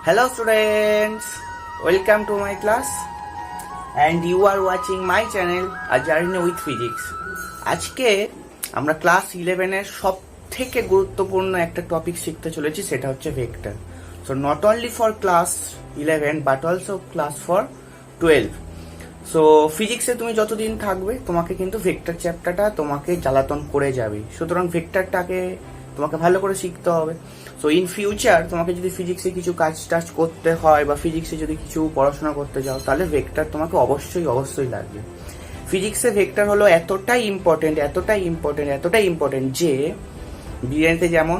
Hello students, welcome to my class and you are watching my channel A Journey with Physics. আজকে আমরা class 11 এর সব থেকে গুরুত্বপূর্ণ একটা টপিক শিখতে চলেছি, সেটা হচ্ছে vector. So not only for class 11 but also class for 12। So ফিজিক্সে তুমি যতদিন থাকবে তোমাকে কিন্তু ভেক্টর চ্যাপ্টারটা তোমাকে জ্বালাতন করে যাবে, সুতরাং ভেক্টরটাকে তোমাকে ভালো করে শিখতে হবে। সো ইন ফিউচার তোমাকে যদি ফিজিক্সে কিছু কাজ টাজ করতে হয় বা ফিজিক্সে যদি কিছু পড়াশোনা করতে যাও, তাহলে ভেক্টর তোমাকে অবশ্যই লাগবে। ফিজিক্সে ভেক্টর হলো এতটাই ইম্পর্টেন্ট যে বিরিয়ানিতে যেমন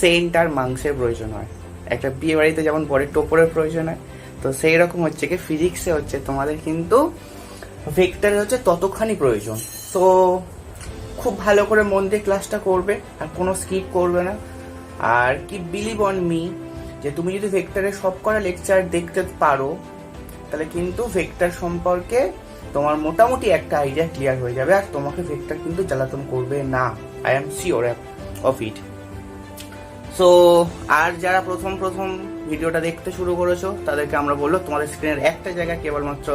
সেন্ট আর মাংসের প্রয়োজন হয়, একটা বিয়ে বাড়িতে যেমন বরের টোপরের প্রয়োজন হয়, তো সেই রকম হচ্ছে কি ফিজিক্সে হচ্ছে তোমাদের কিন্তু ভেক্টরের হচ্ছে ততখানি প্রয়োজন। সো খুব ভালো করে মন দিয়ে ক্লাসটা করবে আর কোনো স্কিপ করবে না। আর কি বিলিভ অন মি, যে তুমি যদি ভেক্টরের সব কটা লেকচার দেখতে পারো তাহলে কিন্তু ভেক্টর সম্পর্কে তোমার মোটামুটি একটা আইডিয়া ক্লিয়ার হয়ে যাবে, আর তোমাকে ভেক্টর কিন্তু জ্বালাতন করবে না। I am sure of it. So আর যারা প্রথম ভিডিওটা দেখতে শুরু করেছো তাদেরকে আমরা বললো, তোমাদের স্ক্রিনের একটা জায়গায় কেবলমাত্র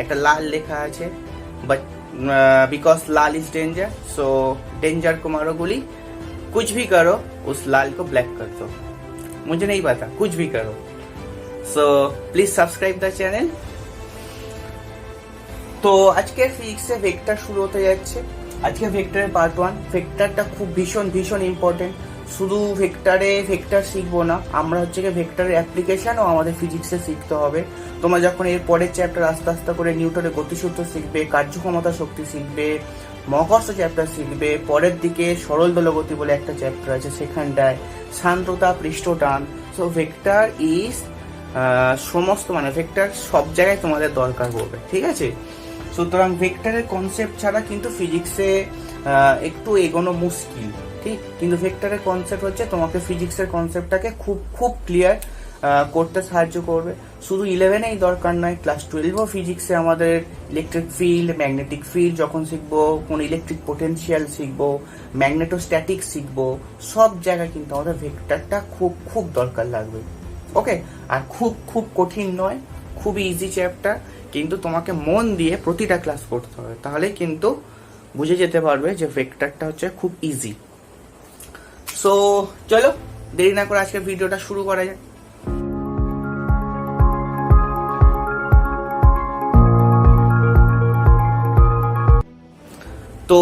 একটা লাল লেখা আছে, but because Lal is danger, so danger को मारो गोली, कुछ भी करो उस लाल को ब्लैक कर दो, मुझे नहीं पता, कुछ भी करो। So please subscribe the channel. তো আজকে ফিজিক্সে ভেক্টর শুরু হতে যাচ্ছে। আজকে ভেক্টরের পার্ট 1। ভেক্টরটা খুব ভীষণ ইম্পর্টেন্ট। শুধু ভেক্টর শিখবো না, আমরা হচ্ছে কি ভেক্টরের অ্যাপ্লিকেশনও আমাদের ফিজিক্সে শিখতে হবে। তোমরা যখন এর পরের চ্যাপ্টার আস্তে করে নিউটনের গতিসূত্র শিখবে, কার্যক্ষমতা শক্তি শিখবে, মহাকর্ষ চ্যাপ্টার শিখবে, পরের দিকে সরল দোলগতি বলে একটা চ্যাপ্টার আছে, সেখানটায় সান্দ্রতা, পৃষ্ঠটান। সো ভেক্টর ইজ সমস্ত ভেক্টর সব জায়গায় তোমাদের দরকার পড়বে, ঠিক আছে? সুতরাং ভেক্টরের কনসেপ্ট ছাড়া কিন্তু ফিজিক্সে একটু এগোনো মুশকিল, ঠিক? কিন্তু ভেক্টরের কনসেপ্ট হচ্ছে তোমাকে ফিজিক্সের কনসেপ্টটাকে খুব ক্লিয়ার করতে সাহায্য করবে। শুধু 11এই দরকার নয়, ক্লাস 12ও ফিজিক্সে আমাদের ইলেকট্রিক ফিল্ড, ম্যাগনেটিক ফিল্ড যখন শিখবো, কোন ইলেকট্রিক পোটেনশিয়াল শিখবো, ম্যাগনেটোস্ট্যাটিক শিখবো, সব জায়গায় কিন্তু আমাদের ভেক্টরটা খুব দরকার লাগবে। ওকে? আর খুব কঠিন নয়, খুবই ইজি চ্যাপ্টার, কিন্তু তোমাকে মন দিয়ে প্রতিটা ক্লাস করতে হবে, তাহলে কিন্তু বুঝে যেতে পারবে যে ভেক্টরটা হচ্ছে খুব ইজি। সো চলো দেরি না করে আজকে ভিডিওটা শুরু করা যায়। তো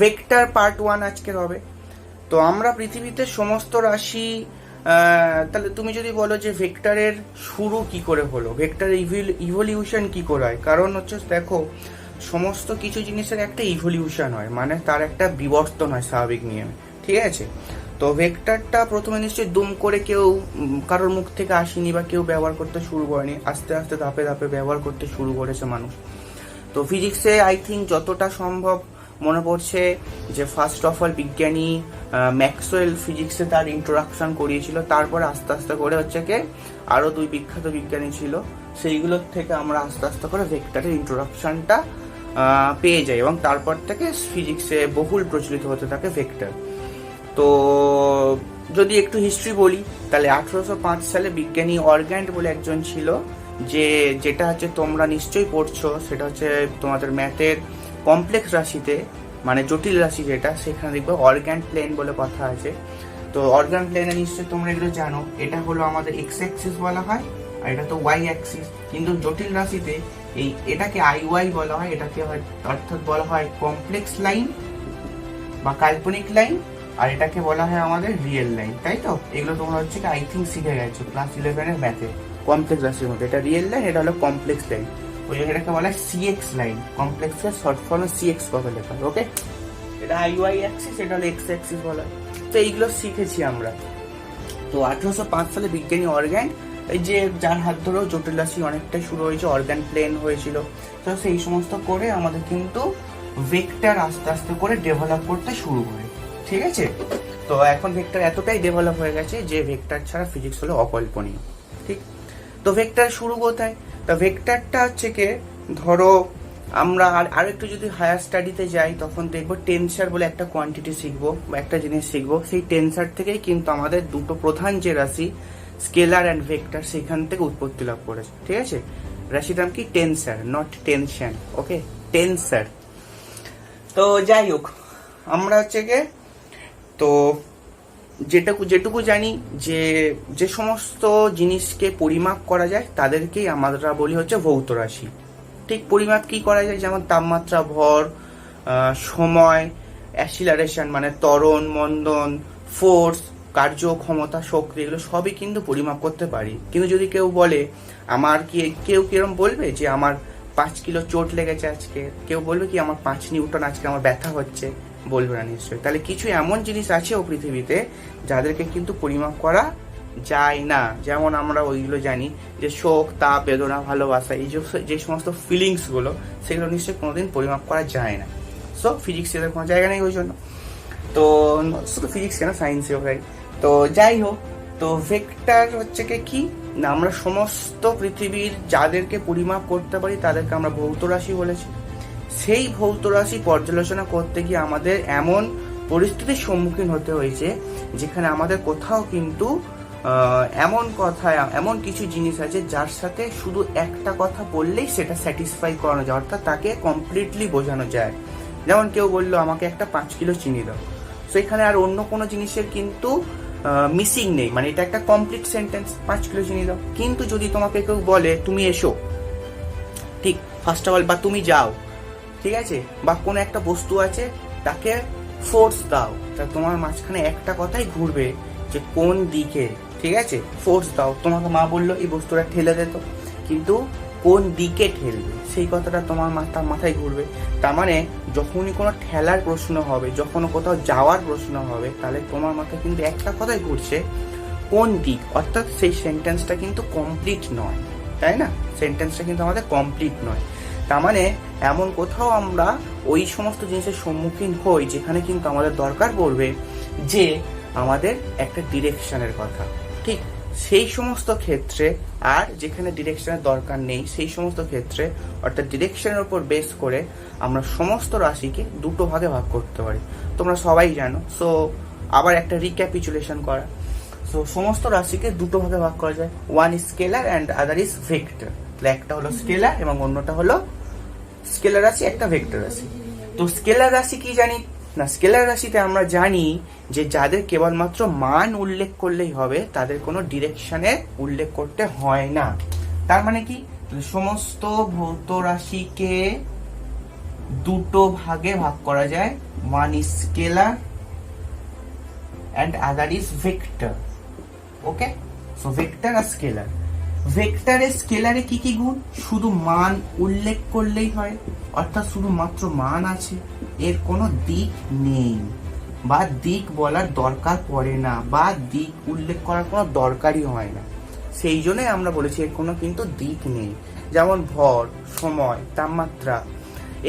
ভেক্টর পার্ট 1 আজকের হবে। তো আমরা পৃথিবীতে সমস্ত রাশি, তাহলে তুমি যদি বলো যে ভেক্টরের শুরু কি করে হলো, ভেক্টরের ইভলিউশন কি করে হয়, কারণ হচ্ছে দেখো সমস্ত কিছু জিনিসের একটা ইভলিউশন হয়, মানে তার একটা বিবর্তন হয় স্বাভাবিক নিয়মে, ঠিক আছে? তো ভেক্টরটা প্রথমে নিশ্চয়ই দুম করে কেউ কারোর মুখ থেকে আসেনি বা কেউ ব্যবহার করতে শুরু করেনি, আস্তে ধাপে ব্যবহার করতে শুরু করেছে মানুষ। তো ফিজিক্সে আই থিঙ্ক যতটা সম্ভব মনে পড়ছে যে ফার্স্ট অফ অল বিজ্ঞানী ম্যাক্সওয়েল ফিজিক্সে তার ইন্ট্রোডাকশন করিয়েছিল, তারপরে আস্তে করে হচ্ছে কি আরো 2 বিখ্যাত বিজ্ঞানী ছিল, সেইগুলোর থেকে আমরা আস্তে করে ভেক্টরের ইন্ট্রোডাকশনটা পেয়ে যাই, এবং তারপর থেকে ফিজিক্সে বহুল প্রচলিত হতে থাকে ভেক্টর। তো যদি একটু হিস্ট্রি বলি, তাহলে 1805 সালে বিজ্ঞানী অর্গ্যান্ট বলে একজন ছিল, যেটা হচ্ছে তোমরা নিশ্চয়ই পড়ছো, সেটা হচ্ছে তোমাদের ম্যাথের কমপ্লেক্স রাশিতে, মানে জটিল রাশি যেটা, সেখানে দেখবে অর্গ্যান্ট প্লেন বলে কথা আছে। তো অর্গ্যান্ট প্লেনে নিশ্চয়ই তোমরা এগুলো জানো, এটা হলো আমাদের এক্স অ্যাক্সিস বলা হয়, আর এটা তো ওয়াই অ্যাক্সিস। কিন্তু জটিল রাশিতে এটাকে আইওয়াই বলা হয়, এটাকে অর্থাৎ বলা হয় কমপ্লেক্স লাইন বা কাল্পনিক লাইন, আর এটাকে বলা হয় আমাদের রিয়েল লাইন, তাই তো? এগুলো তোমরা হচ্ছে আই থিঙ্ক শিখে গেছো ক্লাস 11 এর ম্যাথে। কমপ্লেক্স রাশির মধ্যে এটা রিয়েল লাইন, এটা হলো কমপ্লেক্স লাইন, ওই জন্য এটাকে বলা হয় সিএক্স লাইন, কমপ্লেক্সের শর্ট ফর্মে সিএক্স কথা লেখা। ওকে? এটা আইওয়াই অ্যাক্সিস, এটা হলো এক্স অ্যাক্সিস বলা হয়। তো এইগুলো শিখেছি আমরা। তো 1805 সালে বিজ্ঞানী অর্গ্যান্ট, এই যে যার হাত ধরেও জটিল রাশি অনেকটাই শুরু হয়েছে, অর্গ্যান প্লেন হয়েছিল, তো সেই সমস্ত করে আমাদের কিন্তু ভেক্টর আস্তে করে ডেভেলপ করতে শুরু করে, ঠিক আছে? তো এখন ভেক্টর এতটাই ডেভেলপ হয়ে গেছে যে ভেক্টর ছাড়া ফিজিক্স হলো অকল্পনীয়, ঠিক? তো ভেক্টর শুরু কোথায়? তো ভেক্টরটা হচ্ছে কি, ধরো আমরা আর একটু যদি হায়ার স্টাডিতে যাই, তখন দেখবো টেনসার বলে একটা কোয়ান্টিটি শিখবো বা একটা জিনিস শিখবো, সেই টেনসার থেকেই কিন্তু আমাদের দুটো প্রধান যে রাশি স্কেলার অ্যান্ড ভেক্টর সেখান থেকে উৎপত্তি লাভ করেছে, ঠিক আছে। রাশির নাম কি? টেন্সার, নট টেনশন, ওকে, টেন্সার। তো যাই হোক, আমরা হচ্ছে গিয়ে তো যেটুকু জানি যে যে সমস্ত জিনিসকে পরিমাপ করা যায় তাদেরকেই আমরা বলি হচ্ছে ভৌত রাশি। ঠিক পরিমাপ কি করা যায়? যেমন তাপমাত্রা, ভর, সময়, অ্যাসিলারেশন মানে ত্বরণ, মন্দন, ফোর্স, কার্যক্ষমতা, শক্তি, এগুলো সবই কিন্তু পরিমাপ করতে পারি। কিন্তু যদি কেউ বলে কেউ কিরম বলবে যে আমার 5 কিলো চোট লেগেছে আজকে, কেউ বলবে কি আমার 5 নিউটন আজকে আমার ব্যথা হচ্ছে, বলবে না নিশ্চয়ই। তাহলে কিছু এমন জিনিস আছে ও পৃথিবীতে যাদেরকে কিন্তু পরিমাপ করা যায় না। যেমন আমরা ওইগুলো জানি যে শোক, তাপ, বেদনা, ভালোবাসা, এই যে সমস্ত ফিলিংস গুলো, সেগুলো নিশ্চয়ই কোনোদিন পরিমাপ করা যায় না। সো ফিজিক্স এর কোনো জায়গা নেই ওই জন্য। তো শুধু ফিজিক্স কেন, সায়েন্সেও হয়। তো যাই হোক, তো ভেক্টর হচ্ছে কি না, আমরা সমস্ত পৃথিবীর যাদেরকে পরিমাপ করতে পারি তাদেরকে আমরা ভৌত রাশি বলেছি। সেই ভৌত রাশি পর্যালোচনা করতে গিয়ে আমাদের এমন পরিস্থিতির সম্মুখীন হতে হয়েছে যেখানে আমাদের কোথাও কিন্তু এমন কিছু জিনিস আছে যার সাথে শুধু একটা কথা বললেই সেটা স্যাটিসফাই করানো যায়, অর্থাৎ তাকে কমপ্লিটলি বোঝানো যায়। যেমন কেউ বললো আমাকে একটা 5 কিলো চিনি দাও, তো এখানে আর অন্য কোনো জিনিসের কিন্তু মিসিং নেই, মানে এটা একটা কমপ্লিট সেন্টেন্স, 5 কিলো চিনি দাও। কিন্তু যদি তোমাকে কেউ বলে তুমি এসো, ঠিক, ফার্স্ট অফ অল, বা তুমি যাও, ঠিক আছে, বা কোনো একটা বস্তু আছে তাকে ফোর্স দাও, তা তোমার মাঝখানে একটা কথাই ঘুরবে যে কোন দিকে, ঠিক আছে, ফোর্স দাও। তোমাকে মা বললো এই বস্তুটা ঠেলে দে, তো কিন্তু কোন দিকে ঠেলবে সেই কথাটা তোমার মাথায় ঘুরবে। তার মানে যখনই কোনো ঠেলার প্রশ্ন হবে, যখন কোথাও যাওয়ার প্রশ্ন হবে, তাহলে তোমার মাথায় কিন্তু একটা কথাই ঘুরছে, কোন দিক, অর্থাৎ সেই সেন্টেন্সটা কিন্তু কমপ্লিট নয়, তাই না? সেন্টেন্সটা কিন্তু আমাদের কমপ্লিট নয়। তার মানে এমন কোথাও আমরা ওই সমস্ত জিনিসের সম্মুখীন হই যেখানে কিন্তু আমাদের দরকার পড়বে যে আমাদের একটা ডিরেকশনের কথা, ঠিক সেই সমস্ত ক্ষেত্রে। আর যেখানে ডিরেকশনের দরকার নেই সেই সমস্ত ক্ষেত্রে, অর্থাৎ ডিরেকশনের উপর বেস করে আমরা সমস্ত রাশিকে দুটো ভাগে ভাগ করতে পারি, তোমরা সবাই জানো। সো আবার একটা রিক্যাপিচুলেশন করা, সো সমস্ত রাশিকে দুটো ভাগে ভাগ করা যায়, one is scalar and other is vector. একটা হলো স্কেলার এবং অন্যটা হলো স্কেলার রাশি, একটা ভেক্টর রাশি। তো স্কেলার রাশি কি জানি না, স্কেলার রাশিতে আমরা জানি যে যাদের কেবলমাত্র মান উল্লেখ করলেই হবে, তাদের কোনো ডিরেকশনের উল্লেখ করতে হয় না। তার মানে কি, সমস্ত ভৌত রাশিকে দুটো ভাগে ভাগ করা যায়, one is scalar and other is vector. Okay, so vector আর স্কেলার। ভেক্টরের স্কেলারে কি কি গুণ? শুধু মান উল্লেখ করলেই হয়, অর্থাৎ শুধুমাত্র মান আছে, এর কোনো দিক নেই বা দিক বলার দরকার পড়ে না, বা দিক উল্লেখ করার কোনো দরকারই হয় না। সেই জন্যই আমরা বলেছি এর কোনো কিন্তু দিক নেই। যেমন ভর, সময়, তাপমাত্রা,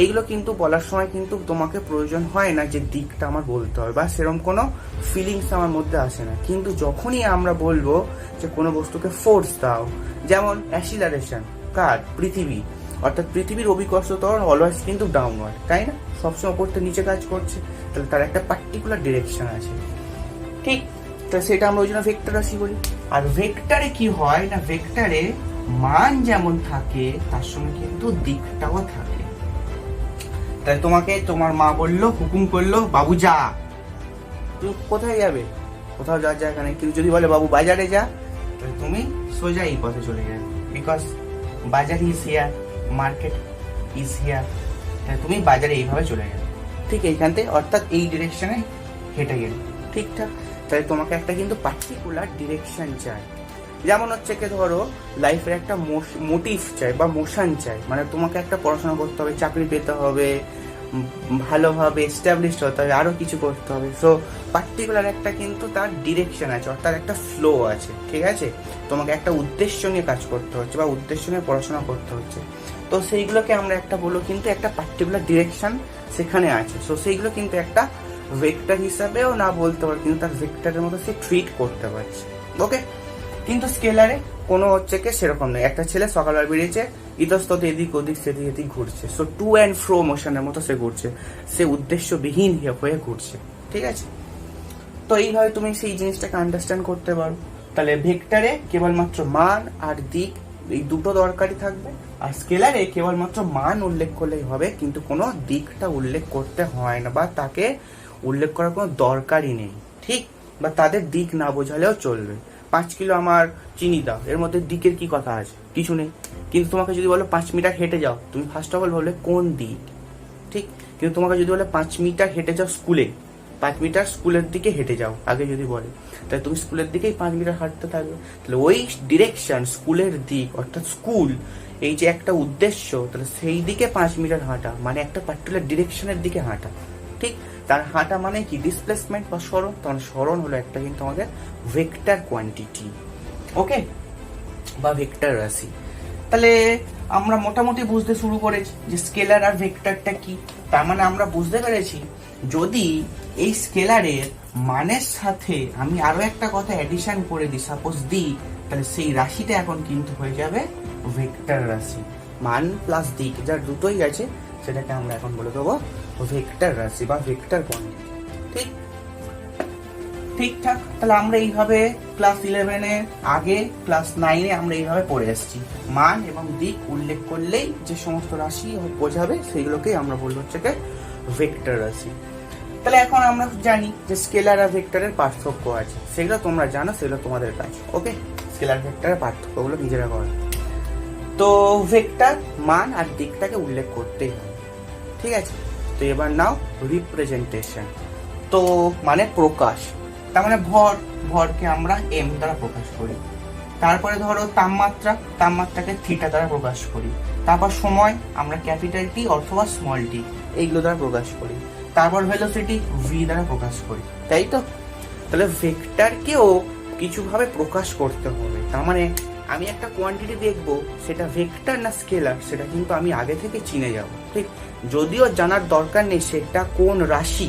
এইগুলো কিন্তু বলার সময় কিন্তু তোমাকে প্রয়োজন হয় না যে দিকটা আমার বলতে হবে, বা সেরকম কোনো ফিলিংস আমার মধ্যে আসে না। কিন্তু যখনই আমরা বলবো যে কোনো বস্তুকে ফোর্স দাও, যেমন অ্যাসিলারেশন কার? পৃথিবী, অর্থাৎ পৃথিবীর অভিকর্ষ ত্বরণ অলওয়েজ কিন্তু ডাউনওয়ার্ড, তাই না? সবসময় ওপর থেকে নিচে কাজ করছে, তাহলে তার একটা পার্টিকুলার ডিরেকশন আছে, ঠিক। তো সেটা আমরা ওই জন্য ভেক্টর রাশি বলি। আর ভেক্টরে কি হয় না, ভেক্টরে মান যেমন থাকে তার সঙ্গে কিন্তু দিকটাও থাকে। তাই তোমাকে তোমার মা বললো, হুকুম করলো, বাবু যা, তুমি কোথায় যাবে? কোথাও যাওয়ার জায়গা নেই। কিন্তু যদি বলে বাবু বাজারে যা, তাহলে তুমি সোজা এই পথে চলে যাবে, বিকজ বাজার is here, market is here, তাহলে তুমি বাজারে এইভাবে চলে যাবে, ঠিক এইখান থেকে, অর্থাৎ এই ডিরেকশনে হেঁটে গেলে, ঠিকঠাক। তাহলে তোমাকে একটা কিন্তু পার্টিকুলার ডিরেকশন চাই। যেমন হচ্ছে কি, ধরো লাইফের একটা মোটিভ চাই বা মোশন চাই, মানে তোমাকে একটা পড়াশোনা করতে হবে, চাকরি পেতে হবে, ভালোভাবে এস্টাবলিশড হতে হবে, আরো কিছু করতে হবে। সো পার্টিকুলার একটা কিন্তু তার ডিরেকশন আছে, অর্থাৎ একটা ফ্লো আছে, ঠিক আছে। তোমাকে একটা উদ্দেশ্য নিয়ে কাজ করতে হচ্ছে বা উদ্দেশ্য নিয়ে পড়াশোনা করতে হচ্ছে, তো সেইগুলোকে আমরা একটা বলবো কিন্তু একটা পার্টিকুলার ডিরেকশন সেখানে আছে। সো সেইগুলো কিন্তু একটা ভেক্টর হিসাবেও না বলতে পারে, কিন্তু তার ভেক্টরের মতো সে ট্রিট করতে পারছে, ওকে। কিন্তু স্কেলারে কোনো হচ্ছে কি সেরকম নেই। একটা ছেলে সকালবেলা বেরিয়েছে, ইতস্তত এদিক ওদিক সেদিক এদিক ঘুরছে, সো টু অ্যান্ড ফ্রো মোশনের মতো সে ঘুরছে, সে উদ্দেশ্যবিহীন হয়ে ঘুরছে, ঠিক আছে। তো এইভাবে তুমি সেই জিনিসটাকে আন্ডারস্ট্যান্ড করতে পারো। তাহলে ভেক্টরে কেবলমাত্র মান আর দিক এই দুটো দরকারই থাকবে, আর স্কেলারে কেবলমাত্র মান উল্লেখ করলেই হবে, কিন্তু কোনো দিকটা উল্লেখ করতে হয় না বা তাকে উল্লেখ করার কোনো দরকারই নেই, ঠিক? বা তাদের দিক না বোঝালেও চলবে। 5 কিলো আমার চিনি দাও, এর মধ্যে দিকের কি কথা আছে? কিছু নেই। কিন্তু তোমাকে যদি বলো 5 মিটার হেঁটে যাও, তুমি ফার্স্ট অফ অল বলবে কোন দিক, ঠিক? কিন্তু তোমাকে যদি বলে 5 মিটার হেঁটে যাও স্কুলে, 5 মিটার স্কুলের দিকে হেঁটে যাও আগে যদি বলে, তাহলে তুমি স্কুলের দিকেই 5 মিটার হাঁটতে থাকবে। তাহলে ওই ডিরেকশন, স্কুলের দিক অর্থাৎ স্কুল, এই যে একটা উদ্দেশ্য, তাহলে সেই দিকে 5 মিটার হাঁটা মানে একটা পার্টিকুলার ডিরেকশনের দিকে হাঁটা, ঠিক? তার হাঁটা মানে কি? ডিসপ্লেসমেন্ট বা সরণ। তখন সরণ হলো একটা কিন্তু আমাদের ভেক্টর কোয়ান্টিটি, ওকে, বা ভেক্টর রাশি। তাহলে আমরা মোটামুটি বুঝতে শুরু করেছি যে স্কেলার আর ভেক্টরটা কি। তার মানে আমরা বুঝতে পেরেছি যদি এই স্কেলারের মানের সাথে আমি আরো একটা কথা এডিশন করে দিই, সাপোজ দিই, তাহলে সেই রাশিটা এখন কিন্তু হয়ে যাবে ভেক্টর রাশি। মান প্লাস দিক যার দুটোই আছে সেটাকে আমরা এখন বলে দেবো ভেক্টর রাশি বা ভেক্টর কোয়ান্টিটি, ঠিক? ঠিকঠাক। তাহলে আমরা এইভাবে ক্লাস 11-এর আগে ক্লাস 9-এ আমরা এইভাবে পড়ে এসেছি। মান এবং দিক উল্লেখ করলেই যে সমস্ত রাশি বোঝাবে সেইগুলোকেই আমরা বলবো হচ্ছে ভেক্টর রাশি। তাহলে এখন আমরা জানি যে স্কেলার আর ভেক্টরের পার্থক্য আছে, সেগুলো তোমরা জানো, সেগুলো তোমাদের কাজ, ওকে? স্কেলার ভেক্টরের পার্থক্যগুলো নিজেরা করো। তো ভেক্টর মান আর দিকটাকে উল্লেখ করতেই হবে, ঠিক আছে? তো এবার নাও রিপ্রেজেন্টেশন। তো মানে প্রকাশ, তার মানে ভরকে আমরা এম দ্বারা প্রকাশ করি। তারপরে ধরো তাপমাত্রাকে থিটা দ্বারা প্রকাশ করি। তারপর সময় আমরা ক্যাপিটাল টি অথবা স্মল টি এইগুলো দ্বারা প্রকাশ করি। তারপর ভেলোসিটি ভি দ্বারা প্রকাশ করি, তাই তো? তাহলে ভেক্টরকেও কিছু ভাবে প্রকাশ করতে হবে। তার মানে আমি একটা কোয়ান্টিটি দেখবো সেটা ভেক্টর না স্কেলার, সেটা কিন্তু আমি আগে থেকে চিনে যাব, ঠিক? যদিও জানার দরকার নেই সেটা কোন রাশি,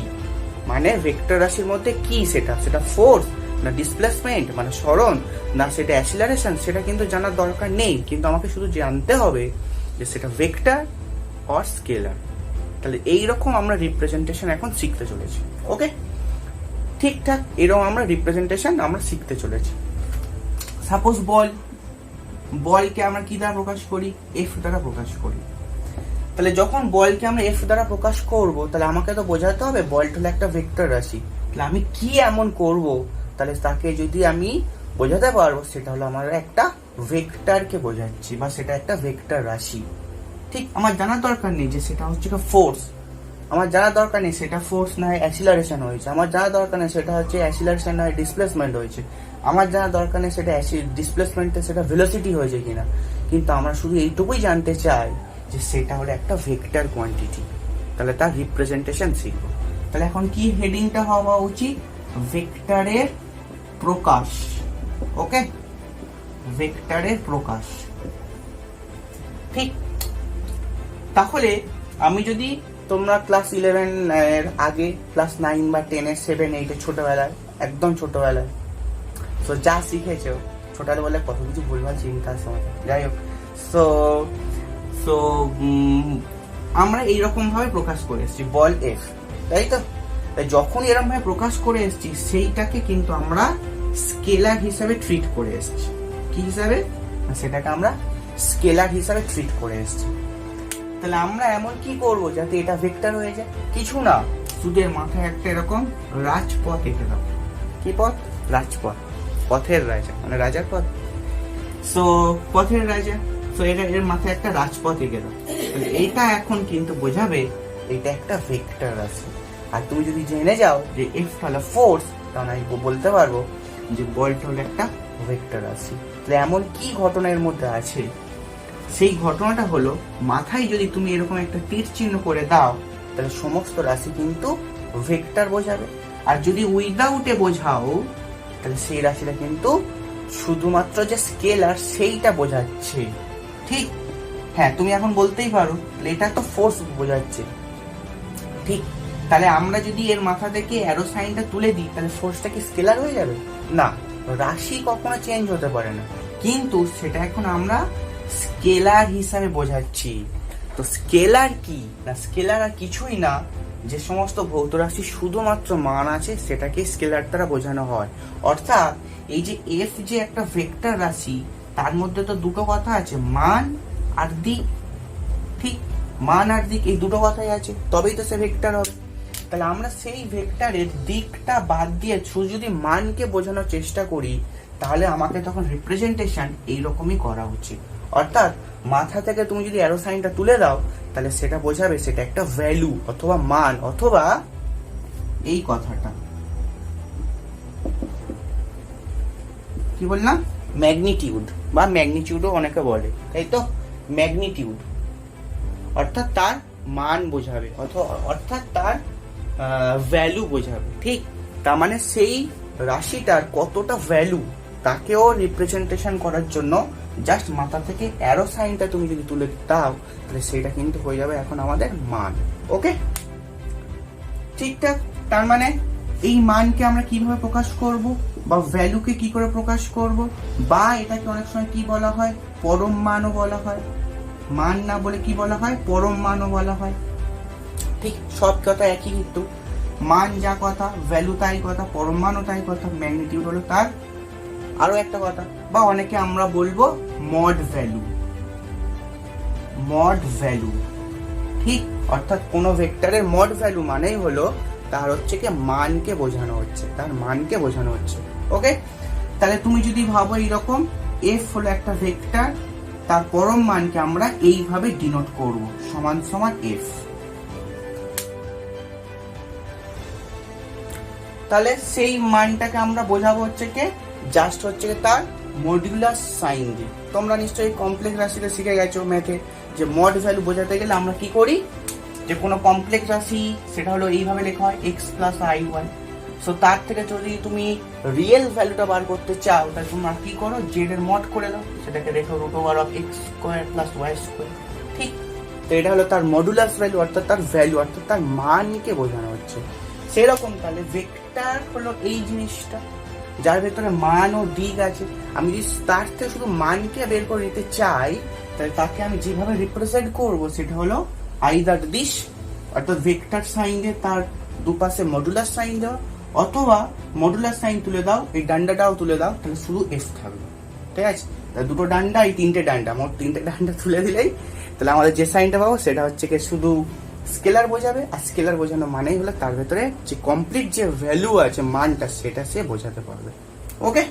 মানে ভেক্টর রাশির মধ্যে কি, সেটা ফোর্স না ডিসপ্লেসমেন্ট মানে সরণ, না সেটা অ্যাসিলারেশন, সেটা কিন্তু জানার দরকার নেই। কিন্তু আমাকে শুধু জানতে হবে যে সেটা ভেক্টর অর স্কেলার। তাহলে এইরকম আমরা রিপ্রেজেন্টেশন এখন শিখতে চলেছি, ওকে? ঠিকঠাক এরকম আমরা রিপ্রেজেন্টেশন আমরা শিখতে চলেছি। সাপোজ বলকে আমরা কি দ্বারা প্রকাশ করি? এফ দ্বারা প্রকাশ করি। তাহলে যখন বলকে আমরা এফ দ্বারা প্রকাশ করব, তাহলে আমাকে তো বোঝাতে হবে বলটা হলো একটা ভেক্টর রাশি। তাহলে আমি কি এমন করব তাহলে তাকে যদি আমি বোঝাতে পারবো সেটা হলো আমার একটা ভেক্টরকে বোঝাচ্ছি বা সেটা একটা ভেক্টর রাশি, ঠিক? আমার জানার দরকার নেই যে সেটা হচ্ছে ফোর্স, আমার জানার দরকার নেই সেটা ফোর্স না হয় অ্যাসিলারেশন হয়েছে, আমার জানার দরকার নেই সেটা হচ্ছে অ্যাসিলারেশন না হয় ডিসপ্লেসমেন্ট হয়েছে, আমার জানার দরকার নেই সেটা ডিসপ্লেসমেন্টে সেটা ভেলোসিটি হয়েছে কিনা। কিন্তু আমরা শুধু এইটুকুই জানতে চাই যে সেটা হলো একটা ভেক্টর কোয়ান্টিটি। তাহলে তার রিপ্রেজেন্টেশন শিখবো। তাহলে এখন কি হেডিংটা হওয়া উচিত? ভেক্টরের প্রকাশ, ওকে? ভেক্টরের প্রকাশ, ঠিক? তাহলে আমি যদি তোমরা ক্লাস 11-এর আগে ক্লাস 9 বা 10-এর 7, 8-এর ছোটবেলায়, একদম ছোটবেলায় তো যা শিখেছো, ছোটবেলায় কত কিছু ভুলভাল চিন্তার সময়, যাই হোক, সো আমরা এইরকম ভাবে প্রকাশ করে এসেছি বল এফ, তাই তো? তাই যখন এরকম ভাবে প্রকাশ করে এসেছি সেইটাকে কিন্তু আমরা স্কেলার হিসাবে ট্রিট করে এসেছি। কি হিসাবে? সেটাকে আমরা স্কেলার হিসাবে ট্রিট করে এসেছি। তাহলে আমরা এমন কি করব যাতে এটা ভেক্টর হয়ে যায়? কিছু না, শুধু এর মাথায় একটা এরকম রাজপথ এঁকে দাও। কি পথ? রাজপথ, পথের রাজা মানে রাজার পথ, সো পথের রাজা। সো এর মাথায় একটা রাজপথ এঁকে দাও। এইটা এখন কিন্তু বোঝাবে এটা একটা ভেক্টর রাশি। আর তুমি যদি জেনে যাও যে এফ হলো ফোর্স, তাহলে আমি বলতে পারবো যে বলটা হলো একটা ভেক্টর রাশি। তাহলে এমন কি ঘটনা এর মধ্যে আছে? সেই ঘটনাটা হলো মাথায় যদি তুমি এরকম একটা তীর চিহ্ন করে দাও তাহলে সমস্ত রাশি কিন্তু ভেক্টর বোঝাবে। আর যদি উইদাউটে বোঝাও তাহলে সেই রাশিটা কিন্তু শুধুমাত্র যে স্কেলার সেইটা বোঝাচ্ছে, ঠিক? হ্যাঁ, তুমি এখন বলতেই পারো এটা তো ফোর্স বোঝাচ্ছে, ঠিক? তাহলে আমরা যদি এর মাথা থেকে অ্যারো সাইনটা তুলে দিই তাহলে ফোর্সটা কি স্কেলার হয়ে যাবে? না, রাশি কখনো চেঞ্জ হতে পারে না, কিন্তু সেটা এখন আমরা স্কেলার হিসাবে বোঝাচ্ছি। তো স্কেলার কি না? স্কেলার আর কিছুই না, যে সমস্ত ভৌত রাশি শুধুমাত্র মান আছে সেটাকে স্কেলার দ্বারা বোঝানো হয়। অর্থাৎ এই যে এফ যে একটা ভেক্টর রাশি, তার মধ্যে তো দুটো কথা আছে, মান আর দিক। ঠিক, মান আর দিক এই দুটো কথাই আছে, তবেই তো সে ভেক্টর হবে। তাহলে আমরা সেই ভেক্টরের দিকটা বাদ দিয়ে শুধু যদি মানকে বোঝানোর চেষ্টা করি, তাহলে আমাকে তখন রিপ্রেজেন্টেশন এইরকমই করা উচিত। অর্থাৎ মাথা থেকে তুমি যদি অ্যারো সাইনটা তুলে দাও, তাহলে সেটা বোঝাবে সেটা একটা ভ্যালু অথবা মান, অথবা এই কথাটা কি বললাম, ম্যাগনিটিউড বা ম্যাগনিটিউডও অনেকে বলে, তাই তো, ম্যাগনিটিউড অর্থাৎ তার মান বোঝাবে, অর্থাৎ তার ভ্যালু বোঝাবে। ঠিক, তার মানে সেই রাশিটার কতটা ভ্যালু তাকেও রিপ্রেজেন্টেশন করার জন্য জাস্ট মাথা থেকে অ্যারো সাইনটা তুমি যদি তুলে দাও, তাহলে সেটা কিন্তু হয়ে যাবে এখন আমাদের মান। ওকে, ঠিকঠাক। তার মানে এই মানকে আমরা কিভাবে প্রকাশ করব, বা ভ্যালুকে কি করে প্রকাশ করব, বা এটাকে অনেক সময় কি বলা হয়, পরম মানও বলা হয়। মান না বলে কি বলা হয়, পরম মানও বলা হয়। ঠিক, সব কথা একই, কিন্তু মান যা কথা, ভ্যালু তাই কথা, পরম মানও তাই কথা, ম্যাগনিটিউড হলো তার আরো একটা কথা। বা অনেকে আমরা বলবো মড ভ্যালু, মড ভ্যালু। ঠিক, অর্থাৎ কোন ভেক্টরের মড ভ্যালু মানেই হলো তার হচ্ছে কি মানকে বোঝানো হচ্ছে, তার মানকে বোঝানো হচ্ছে। ওকে, তাহলে তুমি যদি ভাবো এইরকম, এফ হলো একটা ভেক্টর, তার পরম মানকে আমরা এইভাবে ডিনোট করব, সমান সমান এফ। তাহলে সেই মানটাকে আমরা বোঝাবো হচ্ছে কি জাস্ট হচ্ছে তার মডুলাস সাইন দিয়ে। তোমরা নিশ্চয়ই কমপ্লেক্স রাশিতে শিখে গেছো ম্যাথে, যে মড ভ্যালু বোঝাতে গেলে আমরা কি করি, যে কোনো কমপ্লেক্স রাশি সেটা হলো এইভাবে লেখা হয় X plus I Y. So তার থেকে যদি তুমি রিয়েল ভ্যালুটা বার করতে চাও, তাহলে তোমরা কি করো, জেড এর মড করে দাও, সেটাকে রেখো root over of X square plus Y square. ঠিক, তো এটা হলো তার মডুলাস ভ্যালু, অর্থাৎ তার ভ্যালু, অর্থাৎ তার মানকে বোঝানো হচ্ছে। সেরকম তাহলে ভেক্টর হলো এই জিনিসটা যার ভেতরে মান ও দিক আছে। আমি যদি তার থেকে শুধু মানকে বের করে নিতে চাই, তাহলে তাকে আমি যেভাবে রিপ্রেজেন্ট করবো সেটা হলো আইদার দিস, অর্থাৎ ভেক্টর সাইন দিয়ে তার দুপাশে মডুলাস সাইন দাও, অথবা মডুলাস সাইন তুলে দাও, এই ডান্ডাটাও তুলে দাও, তাহলে শুধু এফ থাকবে। ঠিক আছে, তাহলে দুটো ডান্ডা, এই তিনটে ডান্ডা, মোট তিনটে ডান্ডা তুলে দিলেই তাহলে আমাদের যে সাইনটা পাবো সেটা হচ্ছে কি শুধু স্কেলার বোঝাবে। আর স্কেলার বোঝানো মানেই হলো তার ভেতরে যে কমপ্লিট যে ভ্যালু আছে, মানটা, সেটা সে বোঝাতে পারবে। ওকে,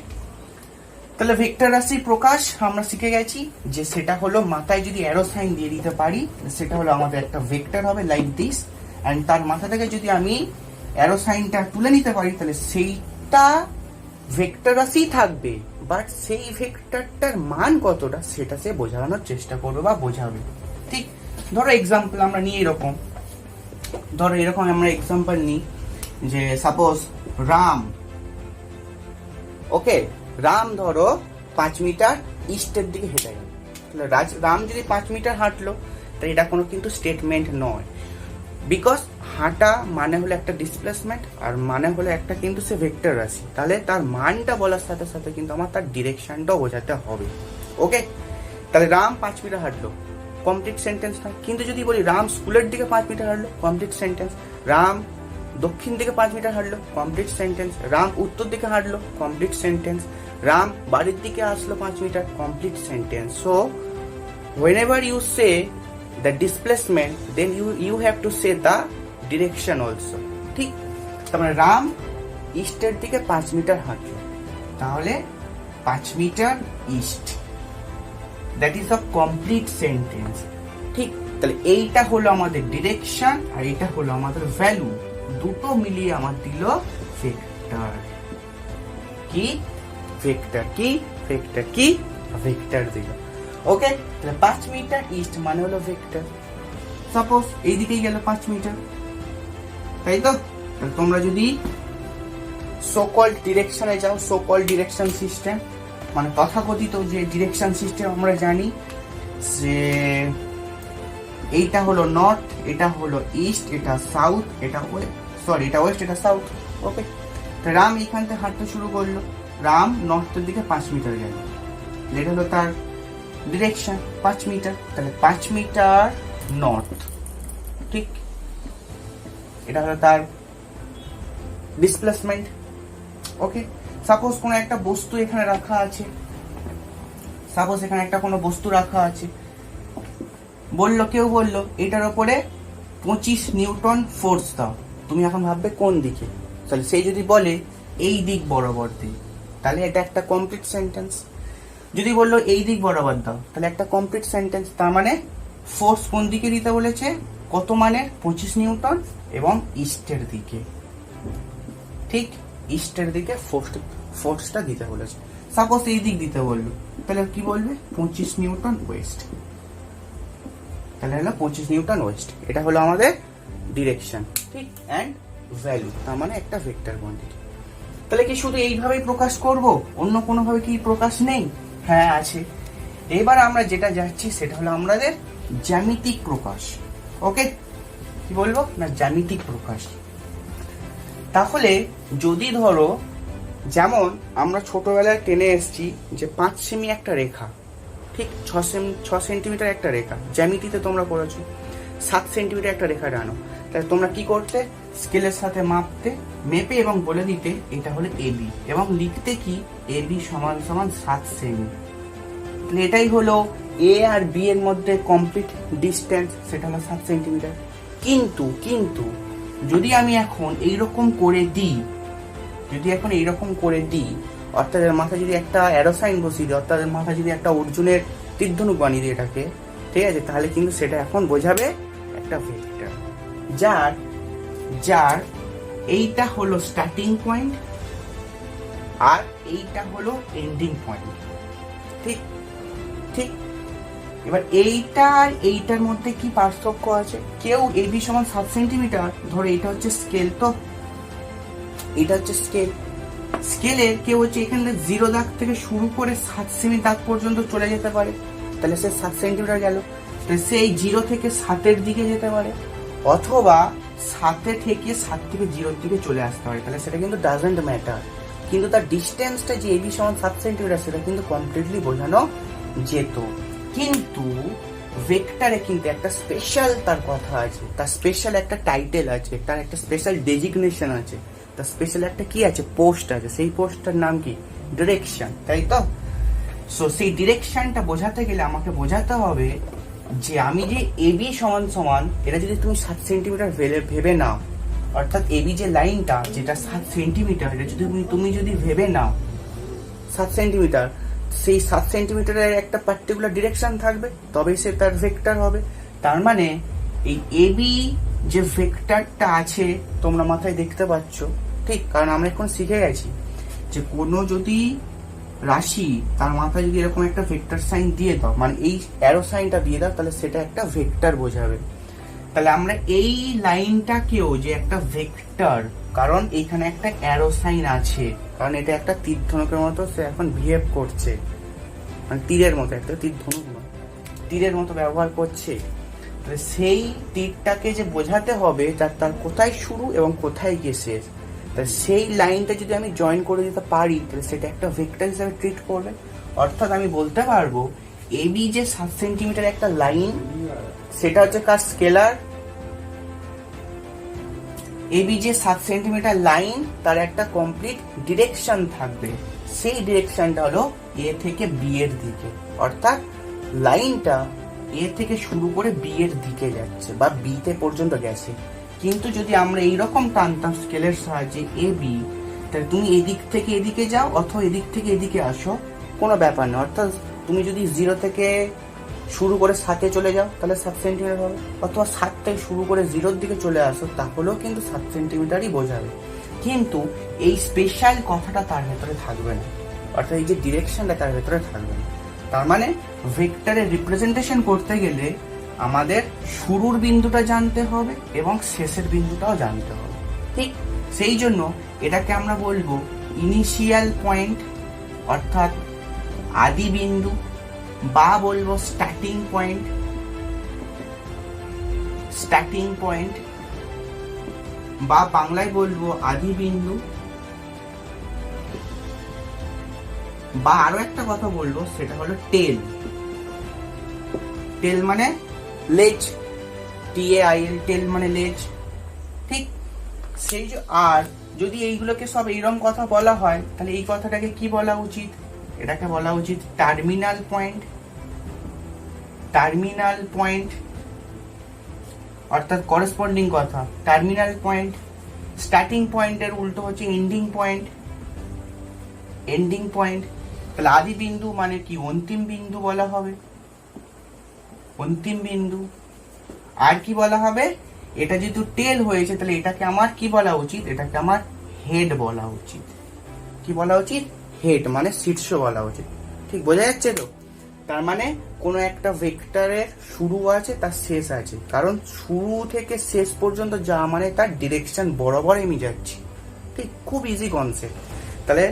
তাহলে ভেক্টর রাশির প্রকাশ আমরা শিখে গেছি, যে সেটা হলো মাথায় যদি অ্যারো সাইন দিয়ে দিতে পারি, সেটা হলো আমাদের একটা ভেক্টর হবে লাইক দিস, এন্ড তার মাথা থেকে যদি আমি অ্যারো সাইনটা তুলে নিতে পারি, তাহলে সেইটা ভেক্টর রাশি থাকবে, বাট সেই ভেক্টরটার মান কতটা সেটা সে বোঝানোর চেষ্টা করবে বা বোঝাবে। ঠিক, ধরো এক্সাম্পল আমরা নিই এরকম, ধরো এরকম আমরা এক্সাম্পল নিই, যে সাপোজ রাম, ওকে, রাম ধরো 5 মিটার ইস্টের দিকে হেঁটে গেল। তাহলে রাম যদি 5 মিটার হাঁটলো, তাহলে এটা কোনো কিন্তু স্টেটমেন্ট নয়, বিকজ হাঁটা মানে হলো একটা ডিসপ্লেসমেন্ট, আর মানে হলো একটা কিন্তু সে ভেক্টর রাশি। তাহলে তার মানটা বলার সাথে সাথে কিন্তু আমার তার ডিরেকশনটাও বোঝাতে হবে। ওকে, তাহলে রাম 5 মিটার হাঁটলো, কমপ্লিট সেন্টেন্স না। কিন্তু যদি বলি রাম স্কুলের দিকে 5 মিটার হাঁটলো, কমপ্লিট সেন্টেন্স। রাম দক্ষিণ দিকে 5 মিটার হাঁটলো, কমপ্লিট সেন্টেন্স। রাম উত্তর দিকে হাঁটলো, কমপ্লিট সেন্টেন্স। রাম বাড়ির দিকে আসলো 5 মিটার, complete sentence. So whenever you say the displacement, then you have to say the direction also. ঠিক, তার মানে রাম ইস্টের দিকে 5 মিটার হাঁটলো, তাহলে 5 মিটার east, that is a complete sentence. ঠিক, তাহলে এইটা হলো আমাদের ডিরেকশন, আর এটা হলো আমাদের ভ্যালু, দুটো মিলিয়ে আমার দিল ভেক্টর। কি ভেক্টর, কি ভেক্টর, কি ভেক্টর দিল। ওকে, তাহলে 5 মিটার ইস্ট মানে হলো ভেক্টর। সাপোজ এইদিকেই গেল 5 মিটার, তাই তো। তোমরা যদি সো-কল্ড ডিরেকশনে যাও, সো-কল্ড ডিরেকশন সিস্টেম মানে তথাকথিত যে ডিরেকশন সিস্টেম আমরা জানি, যে এইটা হলো নর্থ, এটা হলো ইস্ট, এটা সাউথ, এটা সরি এটা ওয়েস্ট, এটা সাউথ। ওকে, রাম এইখান থেকে হাঁটতে শুরু করলো, রাম নর্থের দিকে 5 মিটার গেল, এটা হলো তার ডিরেকশন 5 মিটার। তাহলে 5 মিটার নর্থ, ঠিক, এটা হলো তার ডিসপ্লেসমেন্ট। ওকে, সাপোজ কোনো একটা বস্তু এখানে রাখা আছে, সাপোজ এখানে একটা কোনো বস্তু রাখা আছে, কেউ বললো এটার উপরে 25 নিউটন ফোর্স দাও। তুমি এখন ভাববে কোন দিকে, তাহলে সেই যদি বলে এই দিক বরাবর দিই, তাহলে এটা একটা কমপ্লিট সেন্টেন্স। যদি বললো এই দিক বরাবর দাও, তাহলে একটা কমপ্লিট সেন্টেন্স। তার মানে ফোর্স কোন দিকে দিতে বলেছে, কত মানে 25 নিউটন এবং ইস্টের দিকে, ঠিক ইস্টের দিকে ফোর্সটা দিতে বলেছে। সাপোজ এই দিক দিতে বললো, তাহলে কি বলবে 25 নিউটন ওয়েস্ট, তাহলে হলো 25 নিউটন ওয়েস্ট। এটা হলো আমাদের ডিরেকশন, ঠিক, অ্যান্ড ভ্যালু, তার মানে একটা ভেক্টর কোয়ান্টিটি। তাহলে কি শুধু এইভাবেই প্রকাশ করব, অন্য কোনো ভাবে কি প্রকাশ নেই? হ্যাঁ আছে। এবার আমরা যেটা যাচ্ছি সেটা হলো আমাদের জ্যামিতিক প্রকাশ। ওকে, কি বলবো না, জ্যামিতিক প্রকাশ। তাহলে যদি ধরো, যেমন আমরা ছোটবেলায় টেনে এসেছি যে 5 সেমি একটা রেখা, ঠিক 6 সেন্টিমিটার একটা রেখা, জ্যামিতিতে তোমরা পড়েছো। 7 সেন্টিমিটার একটা রেখা টানো, তাহলে তোমরা কি করতে, স্কেলের সাথে মেপে এবং বলে দিতে এটা হলো এবি, এবং লিখতে কি এবি সমান সমান 7 সেমি। এটাই হলো এ আর বি এর মধ্যে কমপ্লিট ডিস্টেন্স, সেটা হলো 7 সেন্টিমিটার। কিন্তু যদি আমি এখন এইরকম করে দিই, অর্থাৎ এর মাথায় যদি একটা অ্যারো সাইন বসিয়ে দিই, অর্থাৎ এর মাথায় যদি একটা অর্জুনের তীরধনুক বানিয়ে দিই এটাকে, ঠিক আছে, তাহলে কিন্তু সেটা এখন বোঝাবে একটা ভেক্টর, যার এইটা হলো স্টার্টিং পয়েন্ট আর এইটা হলো এন্ডিং পয়েন্ট, ঠিক। এবার এইটা আর এইটার মধ্যে কি পার্থক্য আছে? কেউ এবি সমান 7 সেন্টিমিটার, ধরো এটা হচ্ছে স্কেল, তো এটা হচ্ছে স্কেলের কেউ হচ্ছে এখানে 0 দাগ থেকে শুরু করে 7 সেমি দাগ পর্যন্ত চলে যেতে পারে, তাহলে সে 7 সেন্টিমিটার গেল। তাহলে সে এই 0 থেকে 7-এর দিকে যেতে পারে, অথবা 7 থেকে 0-র দিকে চলে আসতে পারে, তাহলে সেটা কিন্তু ডাজন্ট ম্যাটার। কিন্তু তার ডিস্টেন্সটা যে এবি সমান 7 সেন্টিমিটার, সেটা কিন্তু কমপ্লিটলি বোঝানো যেত। কিন্তু ভেক্টরে কিন্তু একটা স্পেশাল তার কথা আছে, তার স্পেশাল একটা টাইটেল আছে, তার একটা স্পেশাল ডেজিগনেশন আছে, তার স্পেশাল একটা কি আছে, পোস্ট আছে। সেই পোস্টটার নাম কি, ডিরেকশন, তাই তো? সো সেই ডিরেকশনটা বোঝাতে গেলে আমাকে বোঝাতে হবে যে আমি যে এবি সমান সমান, এটা যদি তুমি 7 সেন্টিমিটার ভেবে নাও, অর্থাৎ এবি যে লাইনটা যেটা 7 সেন্টিমিটার, এটা যদি তুমি ভেবে নাও 7 সেন্টিমিটার, সেই 7 সেন্টিমিটারের একটা পার্টিকুলার ডিরেকশন থাকবে, তবেই সে তার ভেক্টর হবে। তার মানে এই এবি যে ভেক্টরটা আছে তোমরা মাথায় দেখতে পাচ্ছ, ঠিক, কারণ আমরা এখন শিখে গেছি যে কোনো যদি রাশি তার মাথায় যদি এরকম একটা ভেক্টর সাইন দিয়ে দাও, মানে এই অ্যারো সাইনটা দিয়ে দাও, তাহলে সেটা একটা ভেক্টর বোঝাবে। তাহলে আমরা এই লাইনটাকেও যে একটা ভেক্টর, কারণ এখানে একটা অ্যারো সাইন আছে, কারণ এটা একটা তীর ধনুকের মতো সে এখন বিহেভ করছে, মানে তীরের মতো, একটা তীর ধনুক নয়, তীরের মতো ব্যবহার করছে। সেই তীরটাকে যে বোঝাতে হবে তার কোথায় শুরু এবং কোথায় গিয়ে শেষ, তাহলে সেই লাইনটা যদি আমি জয়েন করে দিতে পারি, তাহলে সেটা একটা ভেক্টর হিসাবে ট্রিট করবে। অর্থাৎ আমি বলতে পারবো এবি যে 7 সেন্টিমিটার একটা লাইন, সেটা হচ্ছে কার স্কেলার। এবি যে 7 সেন্টিমিটার লাইন, তার একটা কমপ্লিট ডিরেকশন থাকবে, সেই ডিরেকশনটা হলো এ থেকে বি এর দিকে, অর্থাৎ লাইনটা এ থেকে শুরু করে বি এর দিকে যাচ্ছে বা বি তে পর্যন্ত গেছে। কিন্তু যদি আমরা এইরকম টানতাম স্কেলের সাহায্যে এ বি, তাহলে তুমি এদিক থেকে এদিকে যাও অথবা এদিক থেকে এদিকে আসো, কোনো ব্যাপার না। অর্থাৎ তুমি যদি 0 থেকে শুরু করে 7-এ চলে যাও, তাহলে 7 সেন্টিমিটার হবে, অথবা 7 থেকে শুরু করে 0-র দিকে চলে আসো, তাহলেও কিন্তু 7 সেন্টিমিটারই বোঝাবে। কিন্তু এই স্পেশাল কথাটা তার ভেতরে থাকবে না, অর্থাৎ এই যে ডিরেকশনটা তার ভেতরে থাকবে না। তার মানে ভেক্টরের রিপ্রেজেন্টেশন করতে গেলে আমাদের শুরুর বিন্দুটা জানতে হবে এবং শেষের বিন্দুটাও জানতে হবে, ঠিক। সেই জন্য এটাকে আমরা বলবো ইনিশিয়াল পয়েন্ট, অর্থাৎ আদি বিন্দু, বা বলবো স্টার্টিং পয়েন্ট, বা বাংলায় বলবো আদি বিন্দু, বা আরো একটা কথা বলবো সেটা হলো টেল মানে লেজ, TAIL, টেল মানে লেজ, ঠিক। সেই আর যদি এইগুলোকে সব এইরকম কথা বলা হয়, তাহলে এই কথাটাকে কি বলা উচিত? এটাকে বলা উচিত টার্মিনাল পয়েন্ট। টার্মিনাল পয়েন্ট অর্থাৎ করেসপন্ডিং কথা টার্মিনাল পয়েন্ট। স্টার্টিং পয়েন্টের উল্টো হচ্ছে এন্ডিং পয়েন্ট। এন্ডিং পয়েন্ট তাহলে আদি বিন্দু মানে কি? অন্তিম বিন্দু বলা হবে, অন্তিম বিন্দু। আর কি বলা হবে? এটা যেহেতু টেল হয়েছে তাহলে এটাকে আমার কি বলা উচিত? এটাকে আমার হেড বলা উচিত। কি বলা উচিত? হেড মানে শীর্ষ বলা উচিত। ঠিক বোঝা যাচ্ছে তো? তার মানে কোনো একটা ভেক্টরের শুরু আছে, তার শেষ আছে, কারণ শুরু থেকে শেষ পর্যন্ত যা মানে তার ডিরেকশন বরাবর আমি যাচ্ছি। ঠিক, খুব ইজি কনসেপ্ট। তাহলে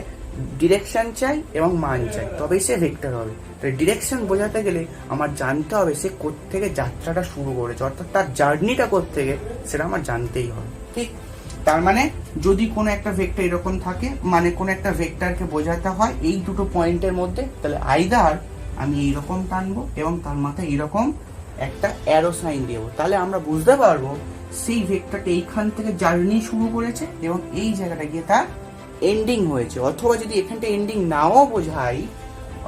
ডিরেকশন চাই এবং মান চাই, তবেই সে ভেক্টর হবে। তাহলে ডিরেকশন বোঝাতে গেলে আমার জানতে হবে সে কোত্থেকে যাত্রাটা শুরু করেছে, অর্থাৎ তার জার্নিটা কোত্থেকে সেটা আমার জানতেই হবে। ঠিক, তার মানে যদি কোনো একটা ভেক্টর এরকম থাকে, মানে কোনো একটা ভেক্টরকে বোঝাতে হয় এই দুটো পয়েন্টের মধ্যে, তাহলে আইদার আমি এইরকম টানবো এবং তার মাথায় এরকম একটা অ্যারো সাইন দেবো, তাহলে আমরা বুঝতে পারবো সেই ভেক্টরটা এইখান থেকে জার্নি শুরু করেছে এবং এই জায়গাটা গিয়ে তার এন্ডিং হয়েছে। অথবা যদি এখানটা এন্ডিং নাও বোঝাই,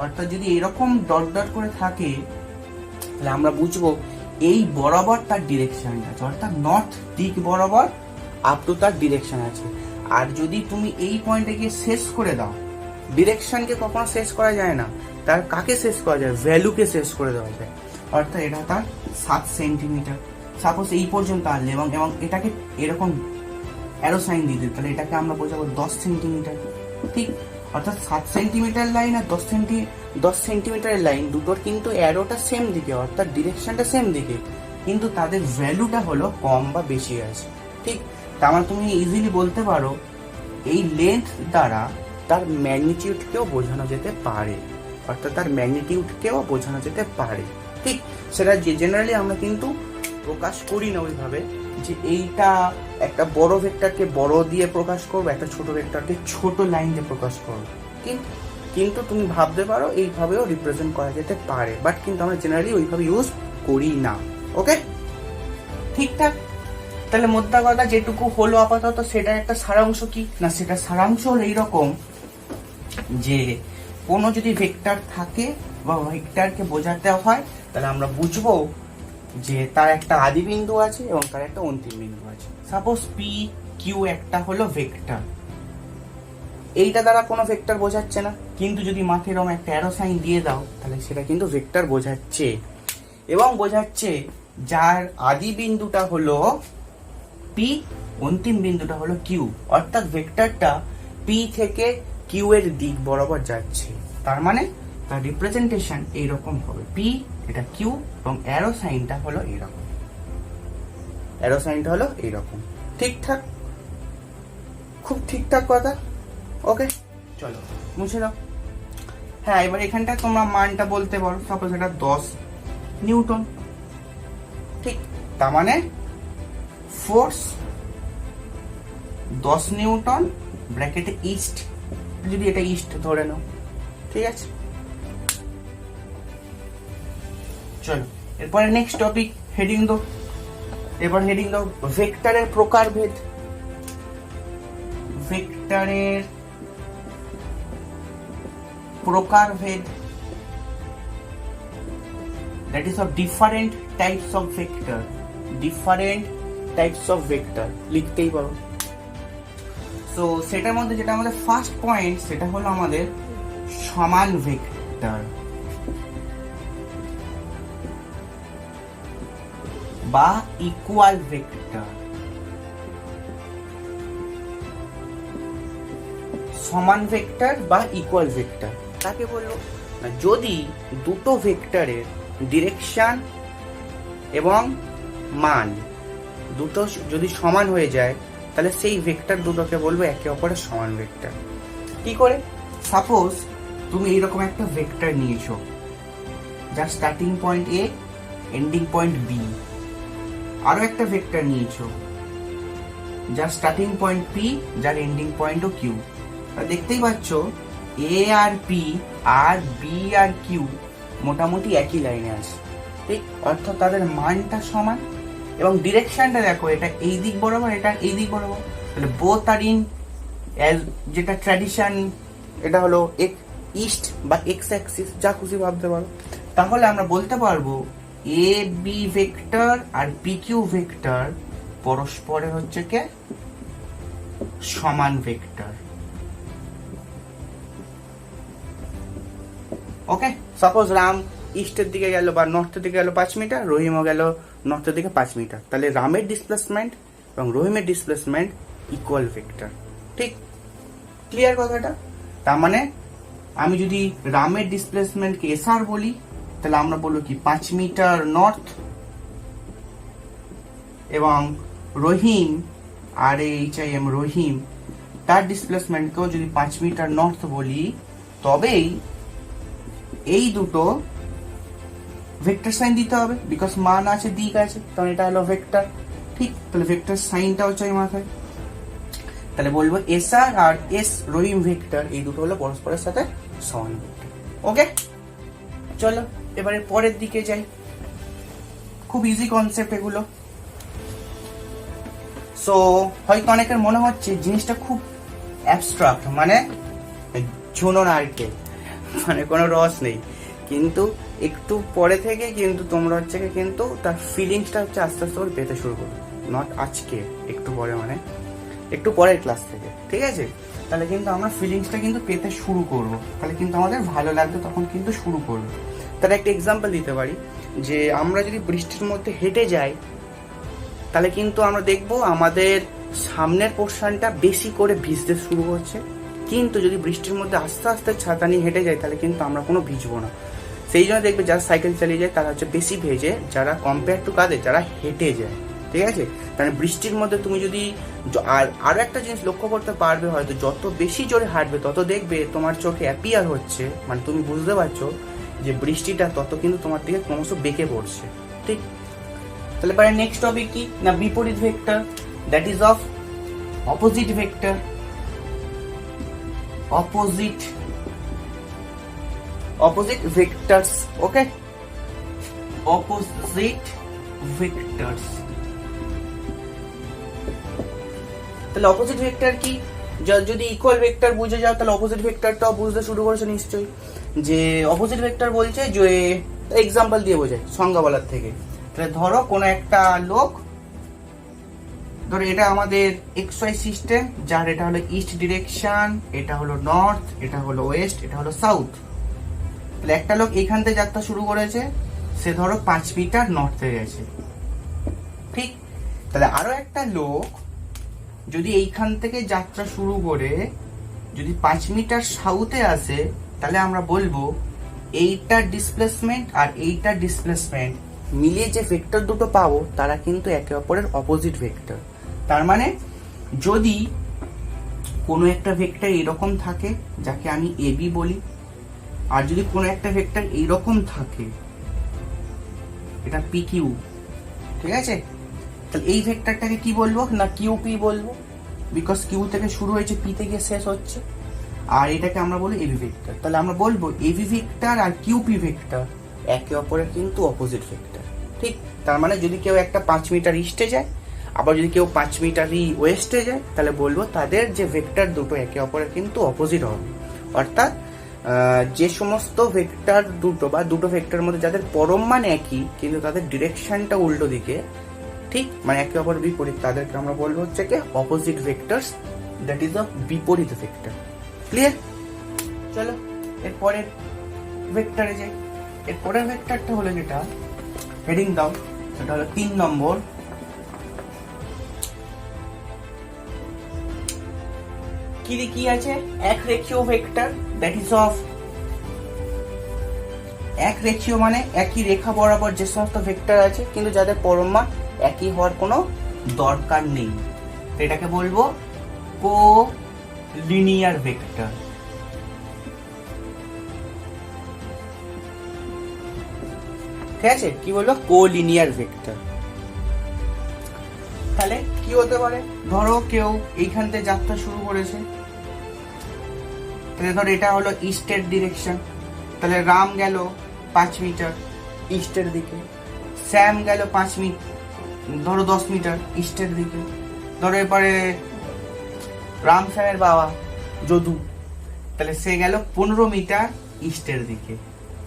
অর্থাৎ যদি এরকম ডট ডট করে থাকে, তাহলে আমরা বুঝবো এই বরাবর তার ডিরেকশন আছে, অর্থাৎ নর্থ দিক বরাবর আপ টু তার ডিরেকশন আছে। আর যদি তুমি এই পয়েন্টে গিয়ে শেষ করে দাও, ডিরেকশনকে কখনো শেষ করা যায় না, তার কাকে শেষ করা যায়? ভ্যালুকে শেষ করে দেওয়া যায়। অর্থাৎ এটা তার 7 সেন্টিমিটার, সাপোজ এই পর্যন্ত আনলে এবং এবং এটাকে এরকম অ্যারো সাইন দিয়ে দিই, তাহলে এটাকে আমরা বোঝাবো 10 সেন্টিমিটার। ঠিক, অর্থাৎ 7 সেন্টিমিটার লাইন আর 10 সেন্টিমিটারের লাইন দুটোর কিন্তু অ্যারোটা সেম দিকে, অর্থাৎ ডিরেকশনটা সেম দিকে, কিন্তু তাদের ভ্যালুটা হলো কম বা বেশি আছে। ঠিক, তার মানে তুমি ইজিলি বলতে পারো এই লেন্থ দ্বারা তার ম্যাগনিটিউডকেও বোঝানো যেতে পারে, অর্থাৎ তার ম্যাগনিটিউডকেও বোঝানো যেতে পারে। ঠিক, সেটা জেনারেলি আমরা কিন্তু প্রকাশ করি না ওইভাবে যে এইটা একটা বড় ভেক্টরকে বড় দিয়ে প্রকাশ করবো, একটা ছোট ভেক্টরকে ছোট লাইন দিয়ে প্রকাশ করবো। কিন্তু তুমি ভাবতে পারো এইভাবেও রিপ্রেজেন্ট করা যেতে পারে, বাট কিন্তু আমরা জেনারেলি ওইভাবে ইউজ করি না। ওকে, ঠিকঠাক। তাহলে মোদ্দা কথা যেটুকু হলো আপাতত, সেটার একটা সারাংশ কি না, সেটা সারাংশ হলো এইরকম যে কোনো যদি ভেক্টর থাকে বা ভেক্টরকে বোঝাতে হয়, তাহলে আমরা বুঝবো যে তার একটা আদি বিন্দু আছে এবং তার একটা অন্তিম বিন্দু আছে। সাপোজ পি কিউ একটা হলো ভেক্টর, এইটা দ্বারা কোনো ভেক্টর বোঝাচ্ছে না, কিন্তু যদি মাথায় এরকম একটা অ্যারো সাইন দিয়ে দাও, তাহলে সেটা কিন্তু ভেক্টর বোঝাচ্ছে। এবং বোঝাচ্ছে যার আদি বিন্দুটা হলো পি, অন্তিম বিন্দুটা হলো কিউ, অর্থাৎ ভেক্টরটা পি থেকে কিউ এর দিক বরাবর যাচ্ছে। তার মানে তার রিপ্রেজেন্টেশন এইরকম হবে, পি এটা কিউ এবং অ্যারো সাইনটা হলো এইরকম, অ্যারো সাইনটা হলো এইরকম। ঠিকঠাক, খুব ঠিকঠাক কথা। ওকে, চলো মুছে দাও। হ্যাঁ, এবার এখানটা তোমরা মানটা বলতে পারো, সাপোজ এটা 10 নিউটন। ঠিক, তার মানে ফোর্স 10 নিউটন ব্র্যাকেটে ইস্ট, যদি এটা ইস্ট ধরে নাও। ঠিক আছে, চলো এরপরে নেক্সট টপিক, হেডিং দাও। এবার হেডিং দাও ভেক্টরের প্রকারভেদ। ভেক্টরের প্রকারভেদ, that is of different types of vector, different types of vector লিখতেই পারো। সো সেটার মধ্যে যেটা আমাদের ফার্স্ট পয়েন্ট, সেটা হলো আমাদের সমান ভেক্টর বা ইকুয়াল ভেক্টর। সমান ভেক্টর বা ইকুয়াল ভেক্টর কাকে বলবো না, যদি দুটো ভেক্টরের ডিরেকশন এবং মান দুটো যদি সমান হয়ে যায়, তাহলে সেই ভেক্টর দুটোকে বলবো একে অপরের সমান ভেক্টর। কি করে? সাপোজ তুমি এইরকম একটা ভেক্টর নিয়েছো, যার স্টার্টিং পয়েন্ট এ, এন্ডিং পয়েন্ট বি। আরো একটা ভেক্টর নিয়েছো, যার স্টার্টিং পয়েন্ট পি, যার এন্ডিং পয়েন্টও কিউ। দেখতেই পাচ্ছ এ আর পি আর বি আর কিউ মোটামুটি একই লাইনে আছে। ঠিক, অর্থাৎ তাদের মানটা সমান এবং ডিরেকশনটা দেখো, এটা এই দিক বরাবর, এটা এই দিক বরাবর। তাহলে বোথ আর ইন, যেটা ট্র্যাডিশন, এটা হলো ইস্ট বা এক্স অ্যাক্সিস, যা খুশি ভাবতে পারো। তাহলে আমরা বলতে পারবো A B vector R P Q vector পরস্পরের হচ্ছে কে সমান ভেক্টর। ওকে, সাপোজ রাম ইস্টের দিকে গেল বা নর্থের দিকে গেল 5 মিটার, রহিমও গেল নর্থের দিকে 5 মিটার, তাহলে রামের ডিসপ্লেসমেন্ট এবং রহিমের ডিসপ্লেসমেন্ট ইকুয়াল ভেক্টর। ঠিক ক্লিয়ার কথাটা? তার মানে আমি যদি রামের ডিসপ্লেসমেন্টকে এসআর বলি, তাহলে আমরা বলবো কি 5 মিটার নর্থ, এবং রহিম আর এইচআইএম রহিম তার ডিসপ্লেসমেন্টকেও যদি 5 মিটার নর্থ বলি, তবেই এই দুটো ভেক্টর সাইন দিতে হবে, বিকজ মান আছে, দিক আছে, কারণ এটা হলো ভেক্টর। ঠিক, তাহলে ভেক্টর সাইনটাও চাই মাথায়। তাহলে বলবো এসআর আর এস রহিম ভেক্টর এই দুটো হলো পরস্পরের সাথে সমান ভেক্টর। ওকে, চলো এবারে পরের দিকে যাই। খুব ইজি কনসেপ্ট এগুলো। সো হয়তো অনেকের মনে হচ্ছে জিনিসটা খুব অ্যাবস্ট্রাক্ট, মানে ঝুনো নারকেল, মানে কোনো রস নেই, কিন্তু একটু পরে থেকে কিন্তু তোমরা হচ্ছে কিন্তু তার ফিলিংসটা হচ্ছে আস্তে আস্তে করে পেতে শুরু করো। নট আজকে, একটু পরে, মানে একটু পরের ক্লাস থেকে, ঠিক আছে? তাহলে কিন্তু আমরা ফিলিংসটা কিন্তু পেতে শুরু করবো, তাহলে কিন্তু আমাদের ভালো লাগবে, তখন কিন্তু শুরু করবো। তাহলে একটা এক্সাম্পল দিতে পারি, যে আমরা যদি বৃষ্টির মধ্যে হেঁটে যাই, তাহলে কিন্তু আমরা দেখবো আমাদের সামনের পোর্শনটা বেশি করে ভিজতে শুরু করছে, কিন্তু যদি বৃষ্টির মধ্যে আস্তে আস্তে ছাতা নিয়ে হেঁটে যায়, তাহলে কিন্তু আমরা কোনো ভিজবো না। সেই জন্য দেখবে যারা সাইকেল চালিয়ে যায় তারা হচ্ছে বেশি ভেজে, যারা কম্পেয়ার টু কাদের যারা হেঁটে যায়, ঠিক আছে? মানে বৃষ্টির মধ্যে তুমি যদি আরো একটা জিনিস লক্ষ্য করতে পারবে, হয়তো যত বেশি জোরে হাঁটবে তত দেখবে তোমার চোখে অ্যাপিয়ার হচ্ছে, মানে তুমি বুঝতে পারছো যে বৃষ্টিটা তত কিন্তু তোমার দিকে ক্রমশ বেঁকে পড়ছে। ঠিক, তাহলে পরে নেক্সট টপিক কি না, বিপরীত vector, that is of opposite vector. Opposite vectors, okay, opposite vectors. তাহলে অপোজিট ভেক্টর কি? যদি ইকুয়াল ভেক্টর বুঝে যাও, তাহলে অপোজিট ভেক্টরটাও বুঝতে শুরু করেছো নিশ্চয়ই। যে অপোজিট ভেক্টর বলছে যে এক্সাম্পল দিয়ে বোঝায় সংজ্ঞা বলার থেকে। তাহলে ধরো কোনো একটা লোক, ধরো এটা আমাদের এক্স ওয়াই সিস্টেম, যার এটা হলো ইস্ট ডিরেকশন, এটা হলো নর্থ, এটা হলো ওয়েস্ট, এটা হলো সাউথ। তাহলে একটা লোক এখান থেকে যাত্রা শুরু করেছে, সে ধরো 5 মিটার নর্থে গেছে। ঠিক, তাহলে আরো একটা লোক যদি এইখান থেকে যাত্রা শুরু করে যদি 5 মিটার সাউথে আসে, তাহলে আমরা বলবো এইটার ডিসপ্লেসমেন্ট আর এইটার ডিসপ্লেসমেন্ট মিলিয়ে যে ভেক্টর দুটো পাবো তারা কিন্তু একে অপরের অপোজিট ভেক্টর। তার মানে যদি কোনো একটা ভেক্টর এরকম থাকে, যাকে আমি এবি বলি, আর যদি কোনো একটা ভেক্টর এইরকম থাকে, এটা পি কিউ, ঠিক আছে? তাহলে এই ভেক্টরটাকে কি বলবো না, কিউপি বলবো, বিকজ কিউ থেকে শুরু হয়েছে, পি থেকে শেষ হচ্ছে, আর এটাকে আমরা বলি এবি ভেক্টর। তাহলে আমরা বলবো এবি ভেক্টর আর কিউপি ভেক্টর একে অপরের কিন্তু অপোজিট ভেক্টর। ঠিক, তার মানে যদি কেউ একটা 5 মিটার ইস্টে যায়, আবার যদি কেউ 5 মিটার ওয়েস্টে যায়, তাহলে বলবো তাদের যে ভেক্টর দুটো একে অপরের কিন্তু অপোজিট হবে। অর্থাৎ যে সমস্ত ভেক্টর দুটো বা দুটো ভেক্টরের মধ্যে যাদের পরম মান একই কিন্তু তাদের ডিরেকশনটা উল্টো দিকে, ঠিক, মানে একে অপর বিপরীত, তাদেরকে আমরা বলবো হচ্ছে কি অপোজিট ভেক্টরস, দ্যাট ইজ আ বিপরীত ভেক্টর। ক্লিয়ার? চলো এরপরের ভেক্টরে যাই। এরপরের ভেক্টরটা হলো যেটা হেডিং দাও, সেটা হলো 3 নম্বর। কি আছে? এক রেখীয় ভেক্টর, দ্যাট ইজ অফ এক রেখীয়, মানে একই রেখা বরাবর যে সমস্ত ভেক্টর আছে কিন্তু যাদের পরম মান একই হওয়ার কোনো দরকার নেই, এটাকে বলবো কো লিনিয়ার ভেক্টর। ঠিক আছে, কি বলবো? কো লিনিয়ার ভেক্টর। তাহলে কি হতে পারে? ধরো কেউ এইখান থেকে যাত্রা শুরু করেছে, তাহলে ধরো এটা হলো ইস্টের ডিরেকশন, তাহলে রাম গেল 5 মিটার ইস্টের দিকে, শ্যাম গেল 5 মিটার, ধরো 10 মিটার ইস্টের দিকে, ধরো এবারে রাম শ্যামের বাবা যদু, তাহলে সে গেল 15 মিটার ইস্টের দিকে,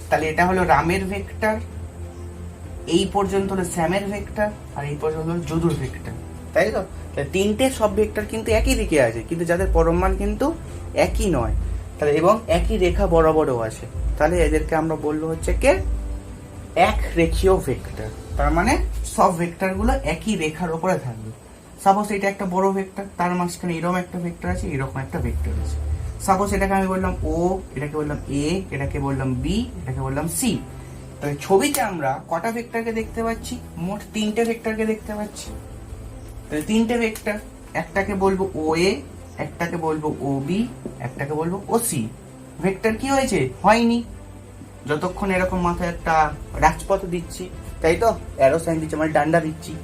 তাহলে এটা হলো রামের ভেক্টর, এই পর্যন্ত হলো শ্যামের ভেক্টর, আর এই পর্যন্ত হলো যদুর ভেক্টর, তাই তো? তিনটে সব ভেক্টর কিন্তু একই দিকে আছে, কিন্তু যাদের পরম মান কিন্তু একই নয়, তাহলে এবং একই রেখা বরাবরও আছে, তাহলে এদেরকে আমরা বলবো হচ্ছে কে এক রেখীয় ভেক্টর। তার মানে সব ভেক্টর গুলো একই রেখার উপরে থাকবে। সাপোজ এটা একটা বড় ভেক্টর, তার মাঝখানে এরকম একটা ভেক্টর আছে, এরকম একটা ভেক্টর আছে। সাপোজ এটাকে আমি বললাম ও, এটাকে বললাম এ, এটাকে বললাম বি, এটাকে বললাম সি। তাহলে ছবিতে আমরা কটা ভেক্টরকে দেখতে পাচ্ছি? মোট 3টে ভেক্টরকে দেখতে পাচ্ছি। তাহলে 3টে ভেক্টর, একটাকে বলবো ও এ, একটাকে বলবো ও বি, একটাকে বলবো ও সি। ভেক্টর কি হয়েছে? হয়নি, যতক্ষণ এরকম মাথায় একটা রাজপথ দিচ্ছি, তাই তো, অ্যারো সাইন দিচ্ছি, মানে ডান্ডা দিচ্ছি।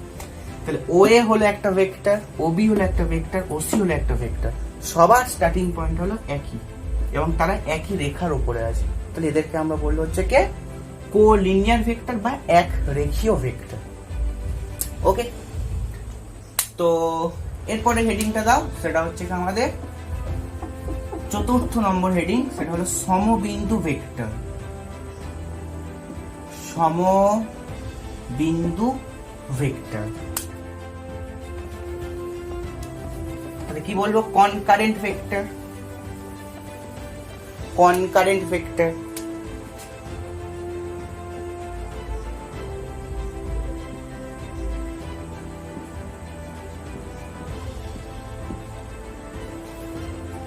তাহলে ও এ হলো একটা ভেক্টর, ও বি হলো একটা ভেক্টর, ও সি হলো একটা ভেক্টর। সবার স্টার্টিং পয়েন্ট হলো একই এবং তারা একই রেখার উপরে আছে, তাহলে এদেরকে আমরা বলবো হচ্ছে কে কোলিনিয়ার ভেক্টর বা এক রেখীয় ভেক্টর। ওকে, তো এরপরে হেডিংটা দাও, সেটা হচ্ছে কি আমাদের 4th নম্বর হেডিং, সেটা হলো সমবিন্দু ভেক্টর। সমবিন্দু ভেক্টর, তাহলে কি বলবো? Concurrent vector. Concurrent vector,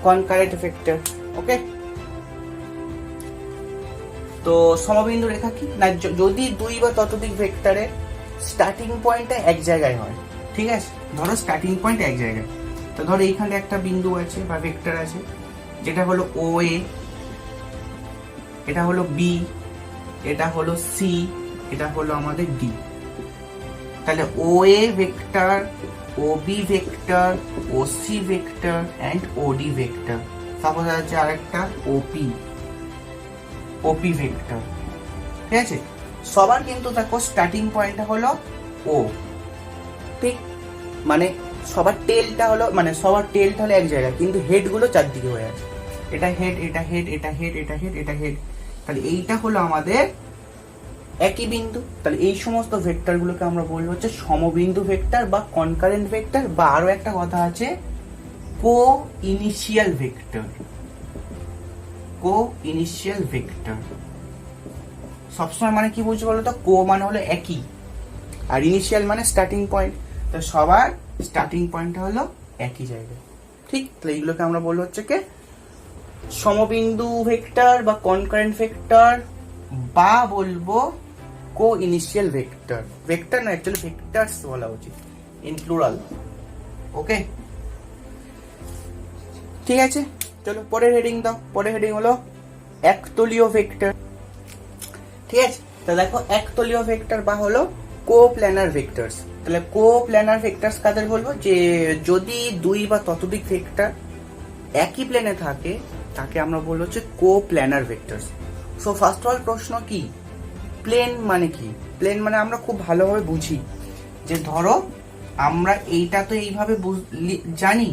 concurrent vector. Okay, তো সমবিন্দু রেখা কি না, যদি দুই বা ততোধিক ভেক্টরের স্টার্টিং পয়েন্টটা এক জায়গায় হয়, ঠিক আছে? ধরো স্টার্টিং পয়েন্ট এক জায়গায়, তো ধরো এইখানে একটা বিন্দু আছে বা ভেক্টর আছে, যেটা হলো ও এ, এটা হলো বি, এটা হলো সি, এটা হলো আমাদের ডি। তাহলে O A vector, O B vector, O C vector and O D vector. Suppose আছে আরেকটা ওপি, ওপি ভেক্টর, ঠিক আছে? সবার কিন্তু দেখো স্টার্টিং পয়েন্টটা হলো ও, ঠিক? মানে সবার টেলটা হলো, মানে সবার টেলটা হলো এক জায়গায়, কিন্তু হেড গুলো চারদিকে হয়ে আছে। এটা হেড, এটা হেড, এটা হেড, এটা হেড, এটা হেড। তাহলে এইটা হলো আমাদের একই বিন্দু। তাহলে এই সমস্ত ভেক্টর গুলোকে আমরা বলবো হচ্ছে সমবিন্দু ভেক্টর বা কনকারেন্ট ভেক্টর, বা আরো একটা কথা আছে কো ইনিশিয়াল ভেক্টর। কো ইনিশিয়াল ভেক্টর সবসময় মানে কি বুঝছো বলো তো? কো মানে হলো একই, আর ইনিশিয়াল মানে স্টার্টিং পয়েন্ট। তো সবার স্টার্টিং পয়েন্টটা হলো একই জায়গায়, ঠিক? তাহলে এইগুলোকে আমরা বলবো হচ্ছে কে সমবিন্দু ভেক্টর বা কনকারেন্ট ভেক্টর, বা বলবো কো ইনিশিয়াল ভেক্টর। ভেক্টর না, অ্যাকচুয়ালি ভেক্টরস বলা উচিত, ইন প্লুরাল। ওকে, ঠিক আছে, চলো পরের হেডিং দাও। পরের হেডিং হলো একতলীয় ভেক্টর, ঠিক আছে? তো দেখো একতলীয় ভেক্টর বা হলো কোপ্ল্যানার ভেক্টরস। তাহলে কোপ্ল্যানার ভেক্টরস কাদের বলবো? যে যদি দুই বা ততোধিক ভেক্টর একই প্লেনে থাকে, তাকে আমরা বলবো হচ্ছে coplanar vectors. So first of all প্রশ্ন কি, প্লেন মানে কি? প্লেন মানে আমরা খুব ভালোভাবে বুঝি যে ধরো আমরা এইটা তো এইভাবে জানি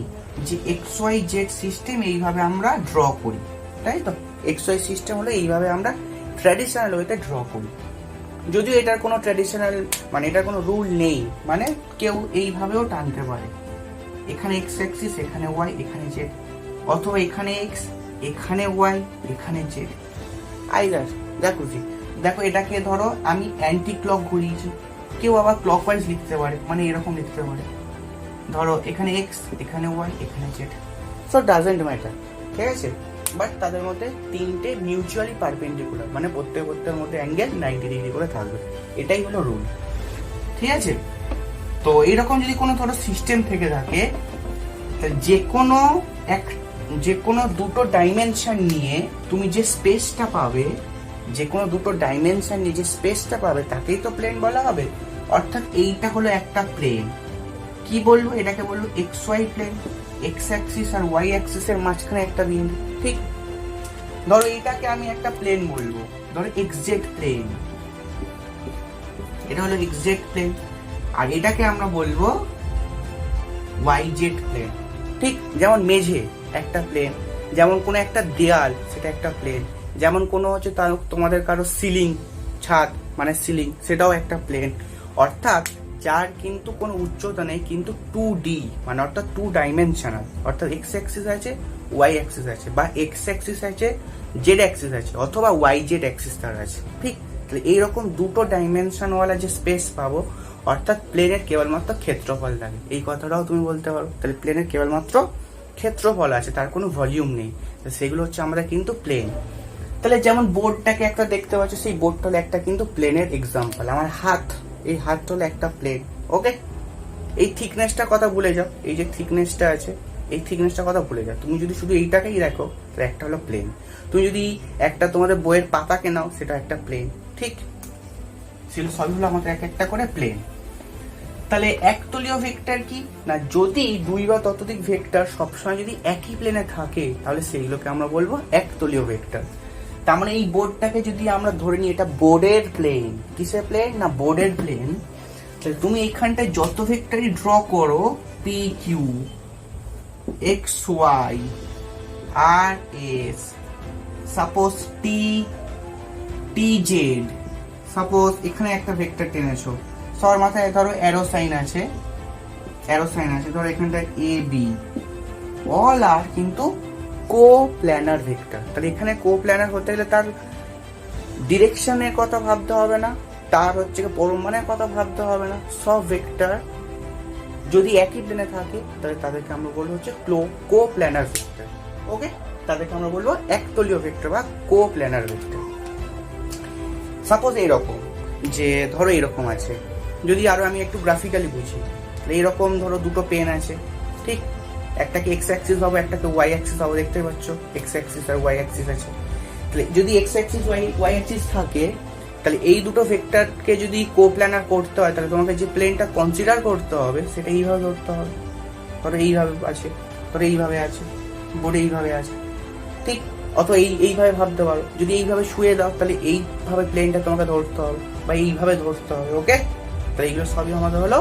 যে এক্স ওয়াই জেড সিস্টেম এইভাবে আমরা ড্র করি, তাই তো? এক্স ওয়াই সিস্টেম হলো এইভাবে আমরা ট্র্যাডিশনাল ওয়েতে ড্র করি, যদিও এটার কোনো ট্র্যাডিশনাল মানে এটার কোনো রুল নেই, মানে কেউ এইভাবেও টানতে পারে, এখানে এক্স অ্যাক্সিস, এখানে ওয়াই, এখানে জেড, অথবা এখানে এক্স, এখানে ওয়াই, এখানে জেড, আইদার দেখো জি। দেখো এটাকে ধরো আমি অ্যান্টি ক্লক ঘুরিয়েছি, কেউ আবার ক্লকওয়াইজ লিখতে পারে, মানে এরকম লিখতে পারে, ধরো এখানে এক্স, এখানে ওয়াই, এখানে জেড। সো ডাজেন্ট ম্যাটার, ঠিক আছে? বাট তাদের মধ্যে তিনটে মিউচুয়ালি পারপেন্ডিকুলার, মানে প্রত্যেকের মধ্যে অ্যাঙ্গেল 90 ডিগ্রি করে থাকবে, এটাই হলো রুল, ঠিক আছে? তো এইরকম যদি কোনো ধরো সিস্টেম থেকে থাকে, যে কোনো দুটো ডাইমেনশন নিয়ে তুমি যে স্পেসটা পাবে, যে কোনো দুটো ডাইমেনশন নিয়ে যে স্পেসটা পাবে, তাকেই তো প্লেন বলা হবে। অর্থাৎ এইটা হলো একটা প্লেন, কি বলবো? এটাকে বলবো x y plane, x axis আর ওয়াই অ্যাক্সিস এর মাঝখানে একটা বিন্দু, ঠিক? ধরো এইটাকে আমি একটা প্লেন বলবো, ধরো এক্সজেড প্লেন, এটা হলো এক্সজেড প্লেন, আর এটাকে আমরা বলবো ওয়াই জেড প্লেন, ঠিক যেমন মেঝে একটা প্লেন, যেমন কোনো একটা দেয়াল সেটা একটা প্লেন, যেমন কোনো হচ্ছে তার তোমাদের কারো সিলিং, ছাদ মানে সিলিং, সেটাও একটা প্লেন। অর্থাৎ যার কিন্তু কোনো উচ্চতা নেই কিন্তু 2D মানে অর্থাৎ 2 ডাইমেনশনাল, অর্থাৎ এক্স অ্যাক্সিস আছে ওয়াই অ্যাক্সিস আছে, বা এক্স অ্যাক্সিস আছে জেড অ্যাক্সিস আছে, অথবা ওয়াই জেড অ্যাক্সিস তার আছে। ঠিক, তাহলে এইরকম দুটো ডাইমেনশনওয়ালা যে স্পেস পাবো, অর্থাৎ প্লেনের কেবলমাত্র ক্ষেত্রফল লাগে, এই কথাটাও তুমি বলতে পারো। তাহলে প্লেনের কেবলমাত্র ক্ষেত্রফল আছে, তার কোনো ভলিউম নেই, সেগুলো হচ্ছে আমাদের কিন্তু প্লেন। তাহলে যেমন বোর্ডটাকে একটা দেখতে পাচ্ছ, সেই বোর্ডটা হলো একটা কিন্তু প্লেনের এক্সাম্পল। আমার হাত, এই হাতটা হলো একটা প্লেন। ওকে, এই থিকনেসটার কথা ভুলে যাও, এই যে থিকনেসটা আছে এই থিকনেসটার কথা ভুলে যাও। তুমি যদি শুধু এইটাকেই দেখো তাহলে একটা হলো প্লেন। তুমি যদি একটা তোমাদের বইয়ের পাতাকে নাও সেটা একটা প্লেন। ঠিক, সেগুলো সবই হলো আমাদের এক একটা করে প্লেন। তাহলে একতলীয় ভেক্টর কি না, যদি দুই বা ততোধিক ভেক্টর সবসময় যদি একই প্লেনে থাকে তাহলে সেইগুলোকে আমরা বলবো একতলীয় ভেক্টর। তার মানে এই বোর্ডটাকে যদি আমরা ধরে নিই এটা বোর্ডের প্লেন, কিসের প্লেন না বোর্ডের প্লেন, তাহলে তুমি এইখানটায় যত ভেক্টরই ড্র করো, পি কিউ, এক্স ওয়াই, আর এস, সাপোজ টি, টি জেড, সাপোজ এখানে একটা ভেক্টর টেনেছো, সবার মাথায় ধরো অ্যারো সাইন আছে, ধরো এখানটা এ বি, অল আর কিন্তু কো প্ল্যানার ভেক্টর। তাহলে এখানে কো প্ল্যানার হতে গেলে তার ডিরেকশনের কথা ভাবতে হবে না, তার হচ্ছে পরিমাণের কথা ভাবতে হবে না। সব ভেক্টর যদি একই প্লেনে থাকে তাহলে তাদেরকে আমরা বলবো হচ্ছে কো প্ল্যানার ভেক্টর। ওকে, তাদেরকে আমরা বলবো একতলীয় ভেক্টর বা কো প্ল্যানার ভেক্টর। সাপোজ এইরকম, যে ধরো এইরকম আছে, যদি আরো আমি একটু গ্রাফিক্যালি বুঝি, এইরকম ধরো দুটো পেন আছে, ঠিক, একটাকে এক্স অ্যাক্সিস ভাবো, একটাকে ওয়াই অ্যাক্সিস ভাবো, দেখতে পাচ্ছ এক্স অ্যাক্সিস আর ওয়াই অ্যাক্সিস আছে। তাহলে যদি এক্স অ্যাক্সিস ওয়াই অ্যাক্সিস থাকে, তাহলে এই দুটো ভেক্টরকে যদি কো প্ল্যানার করতে হয় তাহলে তোমাকে যে প্লেনটা কনসিডার করতে হবে সেটা এইভাবে ধরতে হবে। ধরো এইভাবে আছে, ধরো এইভাবে আছে, বোর্ডে এইভাবে আছে, ঠিক, অথবা এইভাবে ভাবতে পারো। যদি এইভাবে শুয়ে দাও তাহলে এইভাবে প্লেনটা তোমাকে ধরতে হবে, বা এইভাবে ধরতে হবে। ওকে, তাহলে এইগুলো সবই আমাদের হলো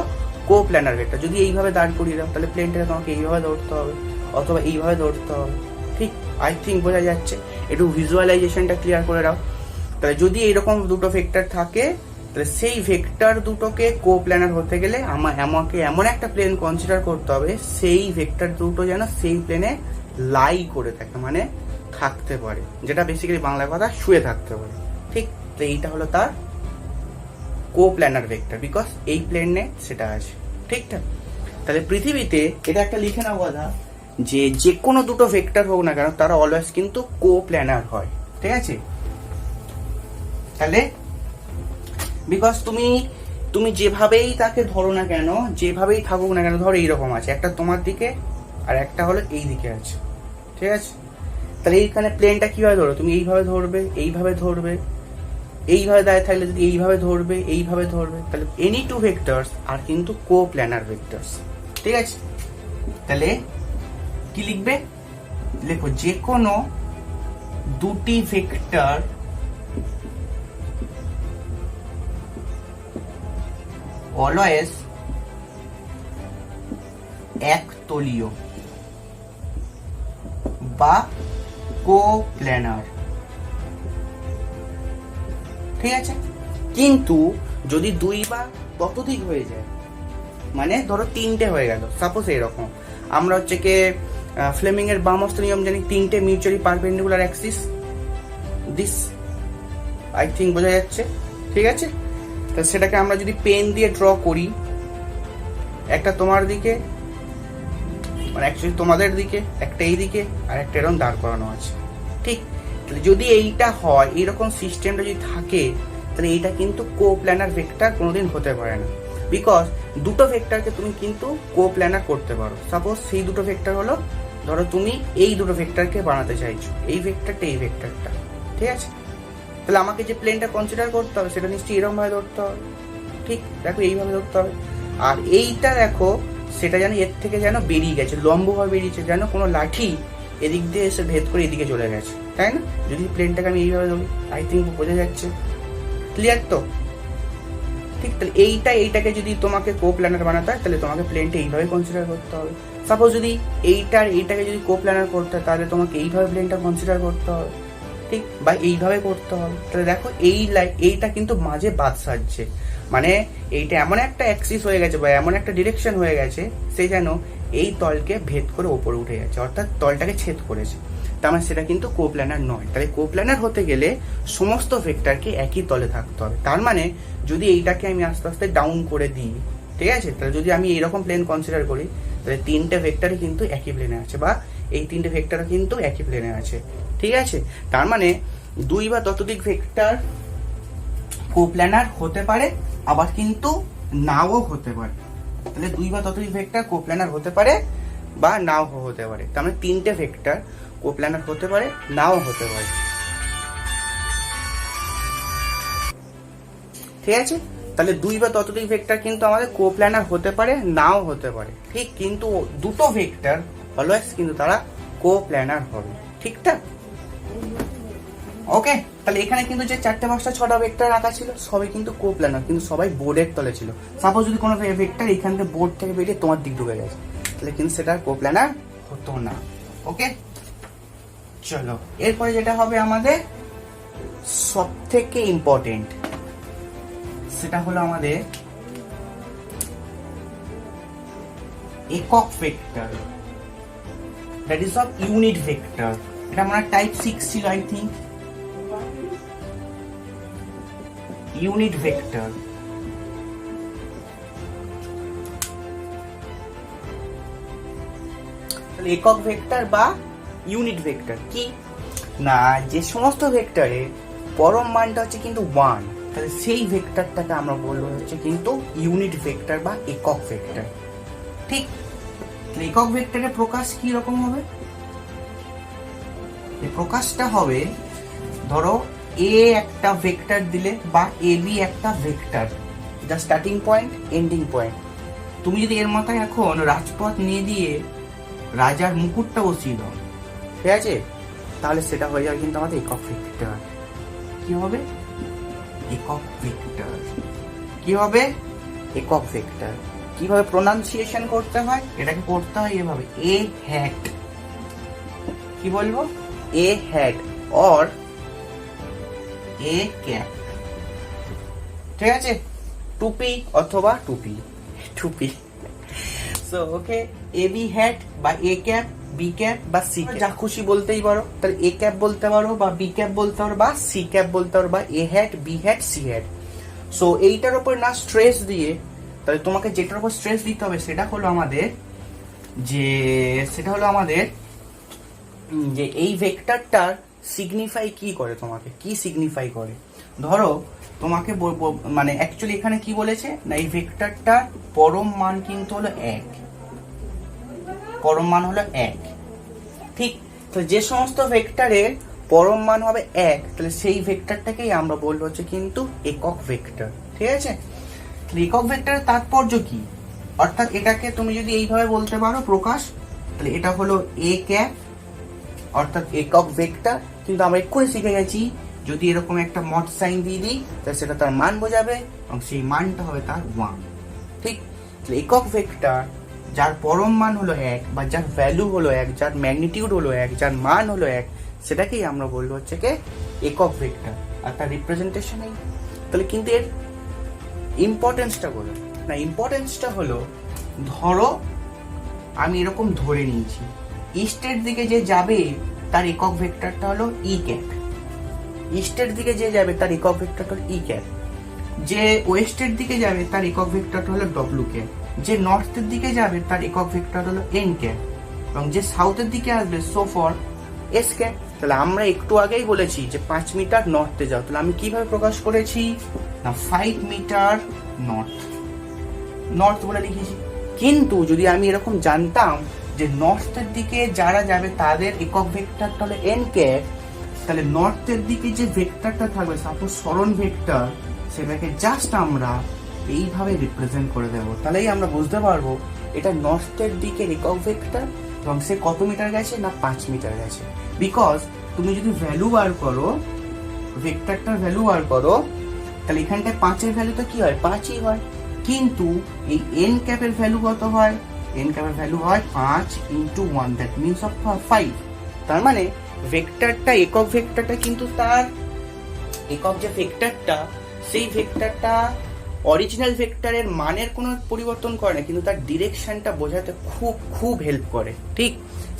কো প্ল্যানার ভেক্টর। যদি এইভাবে দাঁড় করিয়ে দাও তাহলে প্লেনটাকে তোমাকে এইভাবে ধরতে হবে, অথবা এইভাবে ধরতে হবে। ঠিক, আই থিঙ্ক বোঝা যাচ্ছে, একটু ভিজুয়ালাইজেশনটা ক্লিয়ার করে দাও। তাহলে যদি এইরকম দুটো ভেক্টর থাকে তাহলে সেই ভেক্টর দুটোকে কো প্ল্যানার হতে গেলে আমাকে এমন একটা প্লেন কনসিডার করতে হবে সেই ভেক্টর দুটো যেন সেই প্লেনে লাই করে থাকে, মানে থাকতে পারে, যেটা বেসিক্যালি বাংলা কথা শুয়ে থাকতে পারে। ঠিক, তো এইটা হলো তার কো প্ল্যানার ভেক্টর, বিকজ এই প্লেনে সেটা আছে। ঠিকঠাক, তাহলে পৃথিবীতে এটা একটা লিখে নাও কথা, যে কোনো দুটো ভেক্টর হোক না কেন তারা অলওয়েজ কিন্তু কো প্ল্যানার হয়। ঠিক আছে, তাহলে বিকজ তুমি যেভাবেই তাকে ধরো না কেন, যেভাবেই থাকুক না কেন, ধরো এইরকম আছে, একটা তোমার দিকে আর একটা হলো এই দিকে আছে। ঠিক আছে, তাহলে এইখানে প্লেনটা কিভাবে ধরো, তুমি এইভাবে ধরবে, এইভাবে ধরবে, এইভাবে দাঁড়িয়ে থাকলে যদি এইভাবে ধরবে, এইভাবে ধরবে, তাহলে এনি টু ভেক্টরস আর কিন্তু কো প্ল্যানার ভেক্টরস। ঠিক আছে, তাহলে কি লিখবে, লেখো যে কোনো দুটি ভেক্টর অলওয়েজ একতলীয় বা কো প্ল্যানার। ঠিক আছে, কিন্তু যদি দুই বা ততোধিক হয়ে যায়, মানে ধরো তিনটে হয়ে গেল, সাপোজ এরকম, আমরা হচ্ছে কি ফ্লেমিং এর বামস্ত নিয়ম জানি, তিনটে mutually perpendicular Axis, this I think বোঝা যাচ্ছে। ঠিক আছে, তো সেটাকে আমরা যদি পেন দিয়ে ড্র করি, একটা তোমার দিকে মানে অ্যাকচুয়ালি তোমাদের দিকে, একটা এই দিকে আর একটা এরকম দাঁড় করানো আছে। ঠিক, তাহলে যদি এইটা হয়, এইরকম সিস্টেমটা যদি থাকে, তাহলে এইটা কিন্তু কো প্ল্যানার ভেক্টর কোনোদিন হতে পারে না, বিকজ দুটো ভেক্টরকে তুমি কিন্তু কো প্ল্যানার করতে পারো। সাপোজ সেই দুটো ভেক্টর হলো, ধরো তুমি এই দুটো ভেক্টরকে বানাতে চাইছো, এই ভেক্টরটা এই ভেক্টরটা। ঠিক আছে, তাহলে আমাকে যে প্লেনটা কনসিডার করতে হবে সেটা নিশ্চয়ই এরকম ভাবে ধরতে হবে। ঠিক, দেখো এইভাবে ধরতে হবে, আর এইটা দেখো সেটা যেন এর থেকে যেন বেরিয়ে গেছে, লম্বভাবে বেরিয়েছে, যেন কোনো লাঠি এদিক দিয়ে এসে ভেদ করে এদিকে চলে গেছে, তাই না? যদি প্লেনটাকে আমি এইভাবে ধরি, আই থিঙ্ক বোঝা যাচ্ছে, ক্লিয়ার তো? ঠিক, তাহলে এইটাকে যদি তোমাকে কোপ্ল্যানার বানাতে হয় তাহলে তোমাকে প্লেনটা এইভাবে কনসিডার করতে হবে। সাপোজ যদি এইটাকে যদি কোপ্ল্যানার করতে হয় তাহলে তোমাকে এইভাবে প্লেনটা কনসিডার করতে হবে, ঠিক, বা এইভাবে করতে হবে। তাহলে দেখো এইটা কিন্তু মাঝে বাদ সাজছে, মানে এইটা এমন একটা অ্যাক্সিস হয়ে গেছে বা এমন একটা ডিরেকশন হয়ে গেছে সে যেন এই তলকে ভেদ করে ওপরে উঠে যাচ্ছে, অর্থাৎ তলটাকে ছেদ করেছে। তার মানে সেটা কিন্তু কোপ্ল্যানার নয়। তাহলে কোপ্ল্যানার হতে গেলে সমস্ত ভেক্টরকে একই তলে থাকতে হবে। তার মানে যদি এইটাকে আমি আস্তে আস্তে ডাউন করে দিই, ঠিক আছে, তাহলে যদি আমি এরকম প্লেন কনসিডার করি তাহলে তিনটে ভেক্টরই কিন্তু একই প্লেনে আছে, বা এই তিনটে ভেক্টরও কিন্তু একই প্লেনে আছে, ঠিক আছে। তার মানে 2 বা ততোধিক ভেক্টর কোপ্ল্যানার হতে পারে, আবার কিন্তু নাও হতে পারে। তাহলে 2 বা ততোধিক ভেক্টর কোপ্ল্যানার হতে পারে বা নাও হতে পারে। তার মানে তিনটে ভেক্টর কোপ্ল্যানার হতে পারে, নাও হতে পারে, ঠিক আছে। তাহলে 2 বা ততোধিক ভেক্টর কিন্তু আমাদের কোপ্ল্যানার হতে পারে, নাও হতে পারে, ঠিক, কিন্তু দুটো ভেক্টর অলওয়েজ কিন্তু তারা কোপ্ল্যানার হবে, ঠিকঠাক। ওকে, তাহলে এখানে কিন্তু যে 4টে 5টা 6টা ভেক্টর রাখা ছিল সবই কিন্তু কোপ্ল্যানার, কিন্তু সবাই বোর্ডের তলে ছিল। সাপোজ যদি কোনো ভেক্টর এখান থেকে বোর্ড থেকে বেরিয়ে তোমার দিক ঢুকে গেছে তাহলে কিন্তু সেটা কোপ্ল্যানার হতো না। ওকে, চলো এরপরে যেটা হবে আমাদের সব থেকে ইম্পর্টেন্ট, সেটা হলো আমাদের একক vector, that is of unit vector. এটা আমার টাইপ 6 ছিল আই থিঙ্ক, ইউনিট ভেক্টর। তাহলে একক ভেক্টর বা ইউনিট ভেক্টর কি না, যে সমস্ত ভেক্টরে পরম মানটা হচ্ছে কিন্তু 1, তাহলে সেই ভেক্টরটাকে আমরা বলবো হচ্ছে কিন্তু ইউনিট ভেক্টর বা একক ভেক্টর, ঠিক। একক ভেক্টরের প্রকাশ কি রকম হবে? এই প্রকাশটা হবে, ধরো এ একটা ভেক্টর দিলে বা এ বি একটা ভেক্টর, যা স্টার্টিং পয়েন্ট এন্ডিং পয়েন্ট। তুমি যদি এর মাথায় এখন রাজপথ নিয়ে দিয়ে রাজার মুকুটটা বসিয়ে দাও, ঠিক আছে, তাহলে সেটা হয়ে যাবে কিন্তু আমাদের একক ভেক্টর। কি হবে? একক ভেক্টর। কি হবে? একক ভেক্টর। কিভাবে প্রোনাউন্সিয়েশন করতে হয়? এটাকে করতে হয় এভাবে, এ হ্যাট। কি বলবো? A hat or a cap, ঠিক আছে, টুপি অথবা টুপি, টুপি। So okay, A B hat বা এ ক্যাপ, বি ক্যাপ বা সি ক্যাপ, যা খুশি বলতেই পারো। তাহলে এ ক্যাপ বলতে পারো বা বি ক্যাপ বলতে পারো বা সি ক্যাপ বলতে পারো, বা A hat, B hat, C hat. So এইটার উপর না স্ট্রেস দিয়ে, তাহলে তোমাকে যেটার উপর স্ট্রেস দিতে হবে সেটা হলো আমাদের যে এই ভেক্টরটার সিগনিফাই কি করে, তোমাকে কি সিগনিফাই করে। ধরো তোমাকে মানে অ্যাকচুয়ালি এখানে কি বলেছে না, এই ভেক্টরটার পরম মান কিন্তু হলো 1, পরম মান হলো 1, ঠিক। তো যে সমস্ত ভেক্টরের পরম মান হবে 1, তাহলে সেই ভেক্টরটাকেই আমরা বলবো হচ্ছে কিন্তু একক ভেক্টর, ঠিক আছে। একক ভেক্টরের তাৎপর্য কি, অর্থাৎ এটাকে তুমি যদি এইভাবে বলতে পারো প্রকাশ, তাহলে এটা হলো এ ক্যাপ অর্থাৎ একক ভেক্টর। কিন্তু আমরা এক্ষুনি শিখে গেছি যদি এরকম একটা মড সাইন দিয়ে দিই তাহলে সেটা তার মান বোঝাবে এবং সেই মানটা হবে তার 1, ঠিক। একক ভেক্টর যার পরম মান হলো 1 বা যার ভ্যালু হলো 1, যার ম্যাগনিটিউড হলো 1, যার মান হলো 1, সেটাকেই আমরা বলবো হচ্ছে কি একক ভেক্টর, আর তার রিপ্রেজেন্টেশন এই। তাহলে কিন্তু এর ইম্পর্টেন্সটা বলো না, ইম্পর্টেন্সটা হলো, ধরো আমি এরকম ধরে নিয়েছি ইস্টের দিকে যে যাবে তার একক ভেক্টরটা হলো ই ক্যাপ, ইস্টের দিকে যে যাবে তার একক ভেক্টরটা হলো ই ক্যাপ, যে ওয়েস্টের দিকে যাবে তার একক ভেক্টরটা হলো ডব্লিউ ক্যাপ, যে নর্থের দিকে যাবে তার একক ভেক্টর হলো এন ক্যাপ, এবং যে সাউথের দিকে আসবে সো ফর এস ক্যাপ। তাহলে আমরা একটু আগেই বলেছি যে 5 মিটার নর্থে যাও, তাহলে আমি কিভাবে প্রকাশ করেছি না 5 মিটার নর্থ বলে লিখেছি। কিন্তু যদি আমি এরকম জানতাম যে নর্থের দিকে যারা যাবে তাদের একক ভেক্টরটা হলো এন ক্যাপ, তাহলে নর্থের দিকে যে ভেক্টরটা থাকবে সাপোজ সরণ ভেক্টর, সেটাকে জাস্ট আমরা এইভাবে রিপ্রেজেন্ট করে দেব। তাহলেই আমরা বুঝতে পারবো এটা নর্থের দিকে একক ভেক্টর এবং সে কত মিটার গেছে না 5 মিটার গেছে। বিকজ তুমি যদি ভ্যালু বার করো, ভেক্টরটার ভ্যালু বার করো, তাহলে এখানটায় 5-এর ভ্যালু তো কি হয়, 5ই হয়, কিন্তু এই এন ক্যাপের ভ্যালু কত হয়, এন ক্যাপের ভ্যালু হয় 5 × 1, দ্যাট মিনস অফ 5। তার মানে ভেক্টরটা, একক ভেক্টরটা কিন্তু তার একক যে ভেক্টরটা, সেই ভেক্টরটা অরিজিনাল ভেক্টরের মানের কোনো পরিবর্তন করে না, কিন্তু তার ডিরেকশনটা বোঝাতে খুব খুব হেল্প করে। ঠিক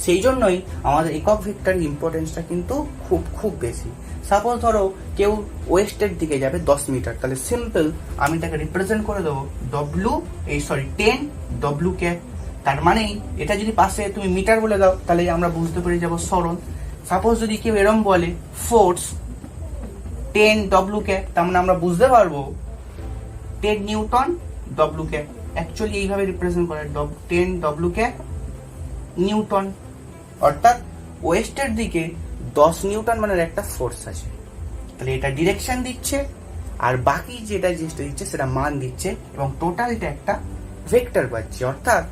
সেই জন্যই আমাদের একক ভেক্টরের ইম্পর্টেন্সটা কিন্তু খুব খুব বেশি। সাপোজ ধরো কেউ ওয়েস্টের দিকে যাবে 10 মিটার, তাহলে সিম্পল আমি তাকে রিপ্রেজেন্ট করে দেবো 10 W ক্যাপ। তার মানে এটা যদি পাশে তুমি মিটার বলে দাও তাহলে আমরা বুঝতে পেরে যাবো সরণ। সাপোজ যদি কেউ এরম বলে ফোর্স 10 W ক্যাপ, তার মানে আমরা বুঝতে পারবো 10 নিউটন W ক্যাপ। অ্যাকচুয়ালি এইভাবে রিপ্রেজেন্ট করে 10 W ক্যাপ নিউটন, অর্থাৎ ওয়েস্টের দিকে 10 নিউটন মানে একটা ফোর্স আছে। তাহলে এটা ডিরেকশন দিচ্ছে, আর বাকি যেটা জিনিসটা দিচ্ছে সেটা মান দিচ্ছে, এবং টোটালটা একটা ভেক্টর পাচ্ছি। অর্থাৎ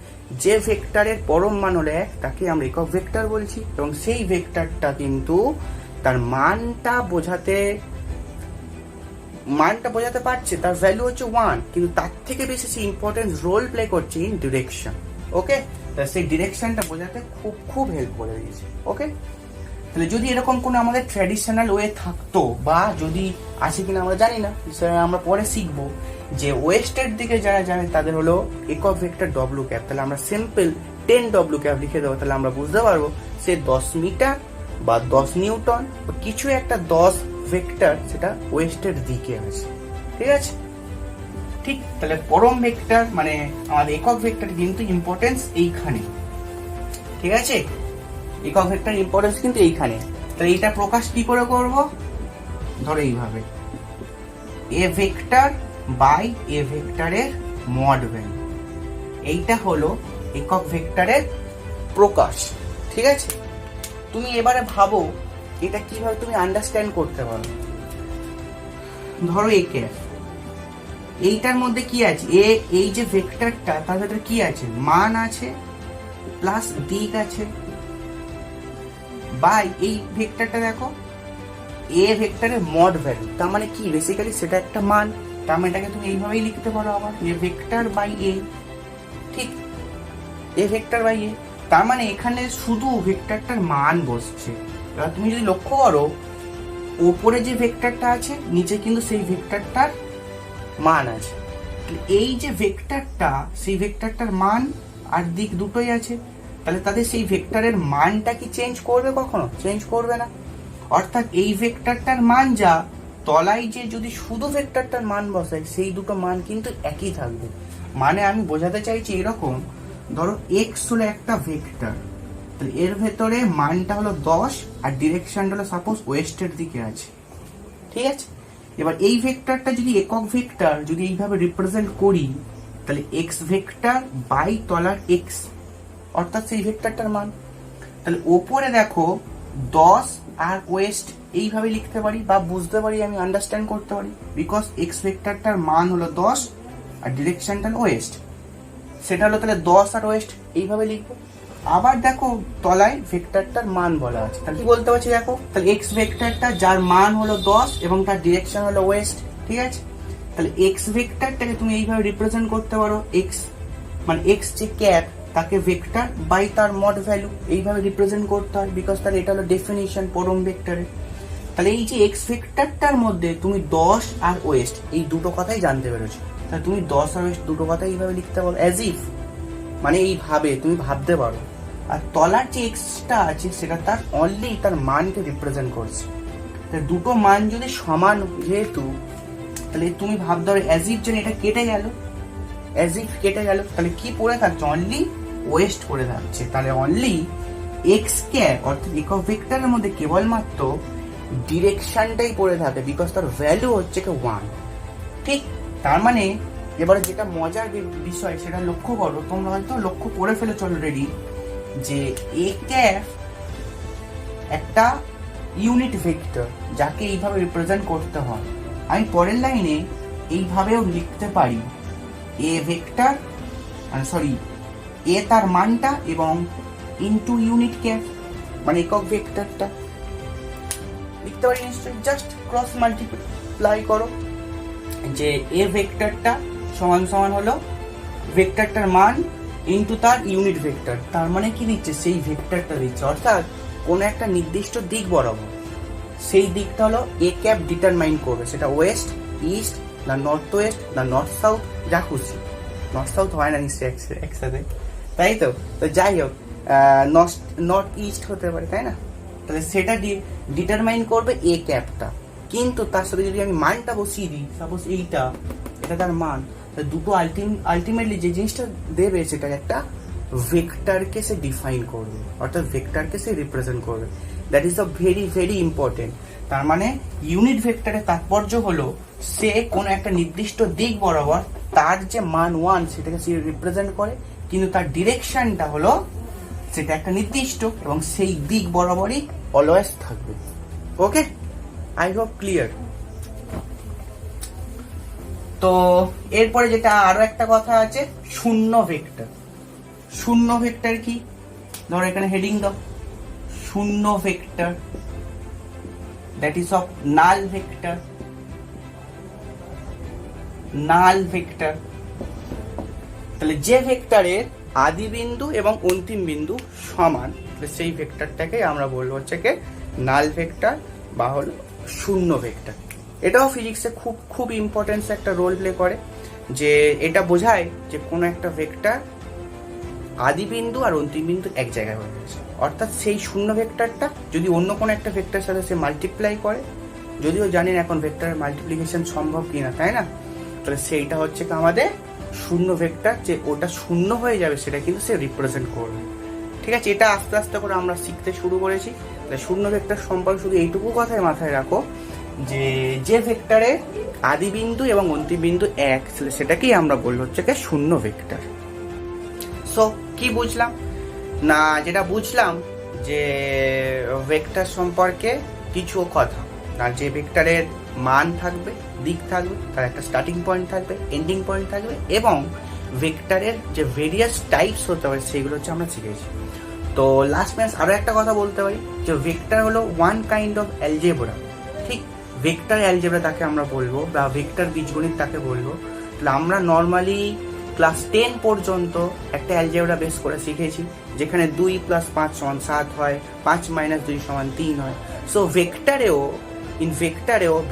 যে ভেক্টরের পরম মান হলো 1 তাকে আমরা একক ভেক্টর বলছি, এবং সেই ভেক্টরটা কিন্তু তার মানটা বোঝাতে পারছে, তার ভ্যালু হচ্ছে 1, কিন্তু তার থেকে বেশি সে ইম্পর্টেন্ট রোল প্লে করছে ইন ডিরেকশন। ওকে, সেই ডিরেকশনটা বোঝাতে খুব খুব হেল্প করে দিয়েছে। ওকে, তাহলে যদি এরকম কোনো আমাদের ট্র্যাডিশনাল ওয়ে থাকতো, বা যদি আছে কিনা আমরা জানি না, আমরা পরে শিখবো, যে ওয়েস্টের দিকে যারা যাবে তাদের হলো একক ভেক্টর W ক্যাপ, তাহলে আমরা সিম্পল 10 W ক্যাপ লিখে দেবো। তাহলে আমরা বুঝতে পারবো সে 10 মিটার বা 10 নিউটন বা কিছু একটা 10 ভেক্টর সেটা ওয়েস্টের দিকে আছে। ঠিক আছে, ঠিক। তাহলে পরম ভেক্টর মানে আমাদের একক ভেক্টর কিন্তু ইম্পর্টেন্স এইখানে। ঠিক আছে, একক ভেক্টর ইম্পর্টেন্স কিন্তু এইখানে। তাহলে এটা প্রকাশ কি করে করব, ধরো এইভাবে এ ভেক্টর বাই এ ভেক্টরের মড ভ্যালু, এইটা হলো একক ভেক্টরের প্রকাশ। ঠিক আছে, তুমি এবারে ভাবো এটা কিভাবে তুমি আন্ডারস্ট্যান্ড করতে পারো। ধরো এ ক্যাপ, এইটার মধ্যে কি আছে, এই যে ভেক্টরটা তার ভেতরে কি আছে, মান আছে প্লাস দিক আছে, বাই এই ভেক্টরটা দেখো এ ভেক্টরের মড ভ্যালু, তার মানে কি বেসিক্যালি সেটা একটা মান। তার মানে এটাকে তুমি এইভাবেই লিখতে পারো আবার, এ ভেক্টর বাই এ। ঠিক, এ ভেক্টর বাই এ, তার মানে এখানে শুধু ভেক্টরটার মান বসছে। এবার তুমি যদি লক্ষ্য করো ওপরে যে ভেক্টরটা আছে নিচে কিন্তু সেই ভেক্টরটার মান আছে। এই যে ভেক্টরটা, সেই ভেক্টরটার মান আর দিক দুটোই আছে, তাহলে তাদের সেই ভেক্টরের মানটা কি চেঞ্জ করবে, কখনো চেঞ্জ করবে না। অর্থাৎ এই ভেক্টরটার মান যা, তলায় যে যদি শুধু ভেক্টরটার মান বসায় সেই দুটো মান কিন্তু একই থাকবে। মানে আমি বোঝাতে চাইছি এরকম, ধরো এক্স হলো একটা ভেক্টর, তাহলে এর ভেতরে মানটা হলো 10 আর ডিরেকশনটা হলো সাপোজ ওয়েস্টের দিকে আছে। ঠিক আছে, এবার এই ভেক্টরটা যদি একক ভেক্টর যদি এইভাবে রিপ্রেজেন্ট করি, তাহলে এক্স ভেক্টর বাই তলার এক্স, অর্থাৎ সেই ভেক্টরটার মান। তাহলে ওপরে দেখো 10 আর ওয়েস্ট এইভাবে লিখতে পারি বা বুঝতে পারি, আমি আন্ডারস্ট্যান্ড করতে পারি, বিকজ এক্স ভেক্টরটার মান হলো 10 আর ডিরেকশনটা ওয়েস্ট, সেটা হলো তাহলে 10 আর ওয়েস্ট এইভাবে লিখবো। আবার দেখো তলায় ভেক্টরটার মান বলা আছে, তাহলে কি বলতে পারছি দেখো, তাহলে এক্স ভেক্টরটা যার মান হলো 10 এবং তার ডিরেকশন হলো ওয়েস্ট। ঠিক আছে, তাহলে এক্স ভেক্টরটাকে তুমি এইভাবে রিপ্রেজেন্ট করতে পারো, এক্স মানে এক্স যে ক্যাপ তাকে ভেক্টর বাই তার মড ভ্যালু এইভাবে রিপ্রেজেন্ট করতে হয়, বিকজ তাহলে এটা হলো ডেফিনিশন পরম ভেক্টরের। তাহলে এই যে এক্স ভেক্টরটার মধ্যে তুমি 10 আর ওয়েস্ট এই দুটো কথাই জানতে পেরেছো, তাহলে তুমি 10 আর ওয়েস্ট দুটো কথাই এইভাবে লিখতে পারো, অ্যাজ ইফ মানে এইভাবে তুমি ভাবতে পারো। আর তলার যে এক্সটা আছে সেটা তার অনলি তার মানকে রিপ্রেজেন্ট করছে। তাহলে দুটো মান যদি সমান যেহেতু, তাহলে তুমি ভাবতে হবে অ্যাজ ইফ যেন এটা কেটে গেল, অ্যাজ ইফ কেটে গেল, তাহলে কি পড়ে থাকছে, অনলি ওয়েস্ট পড়ে থাকছে। তাহলে অনলি এক্স ক্যাপ অর্থাৎ একক ভেক্টরের মধ্যে কেবলমাত্র ডিরেকশনটাই পড়ে থাকে, বিকজ তার ভ্যালু হচ্ছে 1। ঠিক, তার মানে এবারে যেটা মজার বিষয় সেটা লক্ষ্য করো, তোমরা হয়তো লক্ষ্য করে ফেলেছো অলরেডি, যে এ ক্যাপ একটা ইউনিট ভেক্টর যাকে এইভাবে রিপ্রেজেন্ট করতে হয়। আমি পরের লাইনে এইভাবেও লিখতে পারি, এ ভেক্টর সরি এ তার মানটা এবং ইনটু ইউনিট ক্যাপ মানে একক ভেক্টরটা লিখতে পারি নিশ্চয়ই, জাস্ট ক্রস মাল্টিপ্লাই করো। যে এ ভেক্টরটা সমান সমান হলো ভেক্টরটার মান ইনটু তার ইউনিট ভেক্টর। তার মানে কি দিচ্ছে, সেই ভেক্টরটা দিচ্ছে, অর্থাৎ কোনো একটা নির্দিষ্ট দিক বরাবর সেই দিকটা হলো এ ক্যাপ ডিটারমাইন করবে, সেটা ওয়েস্ট, ইস্ট, না নর্থ ওয়েস্ট, না নর্থ সাউথ, যা খুশি। নর্থ সাউথ হয় না নিশ্চয়ই একসাথে, তাই তো? তো যাই হোক, নর্থ ইস্ট হতে পারে, তাই না? তাহলে সেটা ডিটারমাইন করবে এ ক্যাপটা। কিন্তু তার সাথে যদি আমি মানটা বসিয়ে দিই, সাপোজ এটা তার মান, দুটো আলটিমেটলি যে জিনিসটা দেবে সেটা একটা ভেক্টরকে সে ডিফাইন করবে, অর্থাৎ ভেক্টরকে সে রিপ্রেজেন্ট করবে। That is a very very important. তার মানে ইউনিট ভেক্টরের তাৎপর্য হলো সে কোনো একটা নির্দিষ্ট দিক বরাবর তার যে মান 1 সেটাকে সে রিপ্রেজেন্ট করে, কিন্তু তার ডিরেকশনটা হলো সেটা একটা নির্দিষ্ট এবং সেই দিক বরাবরই অলওয়েজ থাকবে। ওকে, আই হোপ ক্লিয়ার। তো এরপরে যেটা আরো একটা কথা আছে, শূন্য ভেক্টর। শূন্য ভেক্টর কি? ধরো এখানে হেডিং দাও, শূন্য vector, that is of null vector. Null vector, তাহলে যে ভেক্টরের আদি বিন্দু এবং অন্তিম বিন্দু সমান, সেই ভেক্টরটাকে আমরা বলবো হচ্ছে কি নাল ভেক্টর বা হলো শূন্য ভেক্টর। এটাও ফিজিক্সে খুব খুব ইম্পর্টেন্স একটা রোল প্লে করে, যে এটা বোঝায় যে কোনো একটা ভেক্টর আদি বিন্দু আর অন্তিম বিন্দু এক জায়গায় হয়ে গেছে। অর্থাৎ সেই শূন্য ভেক্টরটা যদি অন্য কোনো একটা ভেক্টরের সাথে সে মাল্টিপ্লাই করে, যদিও জানি না এখন ভেক্টরের মাল্টিপ্লিকেশন সম্ভব কিনা, তাই না? তাহলে সেইটা হচ্ছে কি আমাদের শূন্য ভেক্টর, যে ওটা শূন্য হয়ে যাবে সেটা কিন্তু সে রিপ্রেজেন্ট করবে। ঠিক আছে, এটা আস্তে আস্তে করে আমরা শিখতে শুরু করেছি। তাহলে শূন্য ভেক্টর সম্পর্কে শুধু এইটুকু কথাই মাথায় রাখো, যে ভেক্টরের আদি বিন্দু এবং অন্তিম বিন্দু এক, সেটাকেই আমরা বলবো হচ্ছে কি শূন্য ভেক্টর। সো কি বুঝলাম না? যেটা বুঝলাম যে ভেক্টর সম্পর্কে কিছু কথা, আর যে ভেক্টরের মান থাকবে, দিক থাকবে, তার একটা স্টার্টিং পয়েন্ট থাকবে, এন্ডিং পয়েন্ট থাকবে, এবং ভেক্টরের যে ভেরিয়াস টাইপস হতে পারে সেগুলো হচ্ছে আমরা শিখেছি। তো লাস্ট ম্যাচ আরো একটা কথা বলতে পারি, যে ভেক্টর হলো ওয়ান কাইন্ড অফ অ্যালজেব্রা। ঠিক, ভেক্টর অ্যালজেব্রা তাকে আমরা বলবো, বা ভেক্টর বীজগণিত তাকে বলবো। তাহলে আমরা নর্মালি ক্লাস 10 পর্যন্ত একটা অ্যালজেব্রা বেস করে শিখেছি, যেখানে 2 + 5 = 7 হয়, 5 - 2 = 3 হয়। সো ভেক্টরেও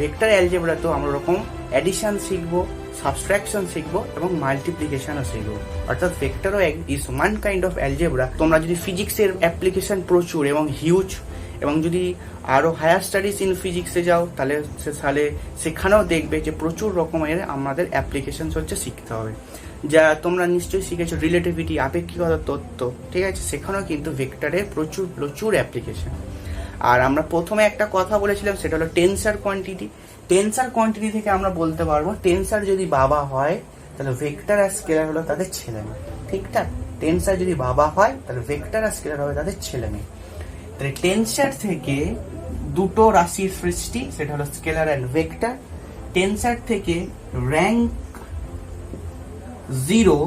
ভেক্টর অ্যালজেব্রাতেও আমরা ওরকম অ্যাডিশন শিখবো, সাবস্ট্রাকশন শিখবো এবং মাল্টিপ্লিকেশনও শিখবো। অর্থাৎ ভেক্টরও is one kind of algebra. তোমরা যদি ফিজিক্সের অ্যাপ্লিকেশন প্রচুর এবং হিউজ, এবং যদি আরো হায়ার স্টাডিজ ইন ফিজিক্সে যাও তাহলে সেখানেও দেখবে যে প্রচুর রকমের আমাদের অ্যাপ্লিকেশন হচ্ছে শিখতে হবে। যা তোমরা নিশ্চয়ই শিখেছো রিলেটিভিটি, আপেক্ষিকতার তত্ত্ব, ঠিক আছে? সেখানেও কিন্তু ভেক্টরের প্রচুর অ্যাপ্লিকেশন। আর আমরা প্রথমে একটা কথা বলেছিলাম, সেটা হলো টেনসার কোয়ান্টিটি। টেনসার কোয়ান্টিটি থেকে আমরা বলতে পারবো টেনসার যদি বাবা হয় তাহলে ভেক্টর আর স্কেলার হলো তাদের ছেলে মেয়ে। ঠিকঠাক, টেনসার যদি বাবা হয় তাহলে ভেক্টর আর স্কেলার হবে তাদের ছেলে মেয়ে। তাহলে টেনসার থেকে দুটো রাশির সৃষ্টি, সেটা হলো স্কেলার অ্যান্ড ভেক্টর। টেনসার থেকে র্যাঙ্ক 0,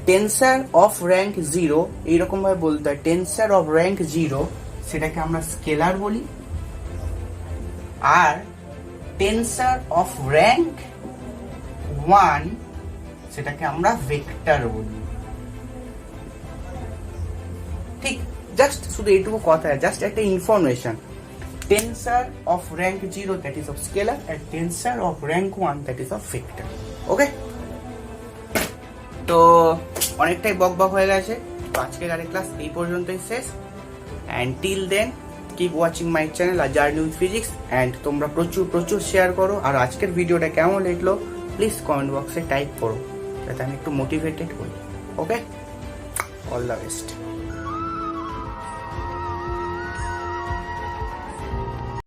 টেনসার অফ র্যাঙ্ক 0 এইরকম ভাবে বলতে হয়, টেনসার অফ র্যাঙ্ক 0 সেটাকে আমরা স্কেলার বলি, আর টেনসার অফ র্যাঙ্ক 1 সেটাকে আমরা ভেক্টর বলি। ঠিক, জাস্ট শুধু এইটুকু কথা, জাস্ট একটা information. Tensor of rank 0 that is of scalar, and tensor of rank 1 that is of vector. Okay, তো অনেকটাই বক হয়ে গেছে, তো আজকের আরেক ক্লাস এই পর্যন্তই শেষ। And till then keep watching my channel a journey with physics, and তোমরা প্রচুর শেয়ার করো। আর আজকের ভিডিওটা কেমন লাগলো প্লিজ কমেন্ট বক্সে টাইপ করো, যাতে আমি একটু মোটিভেটেড হই। ওকে, অল দ্য বেস্ট।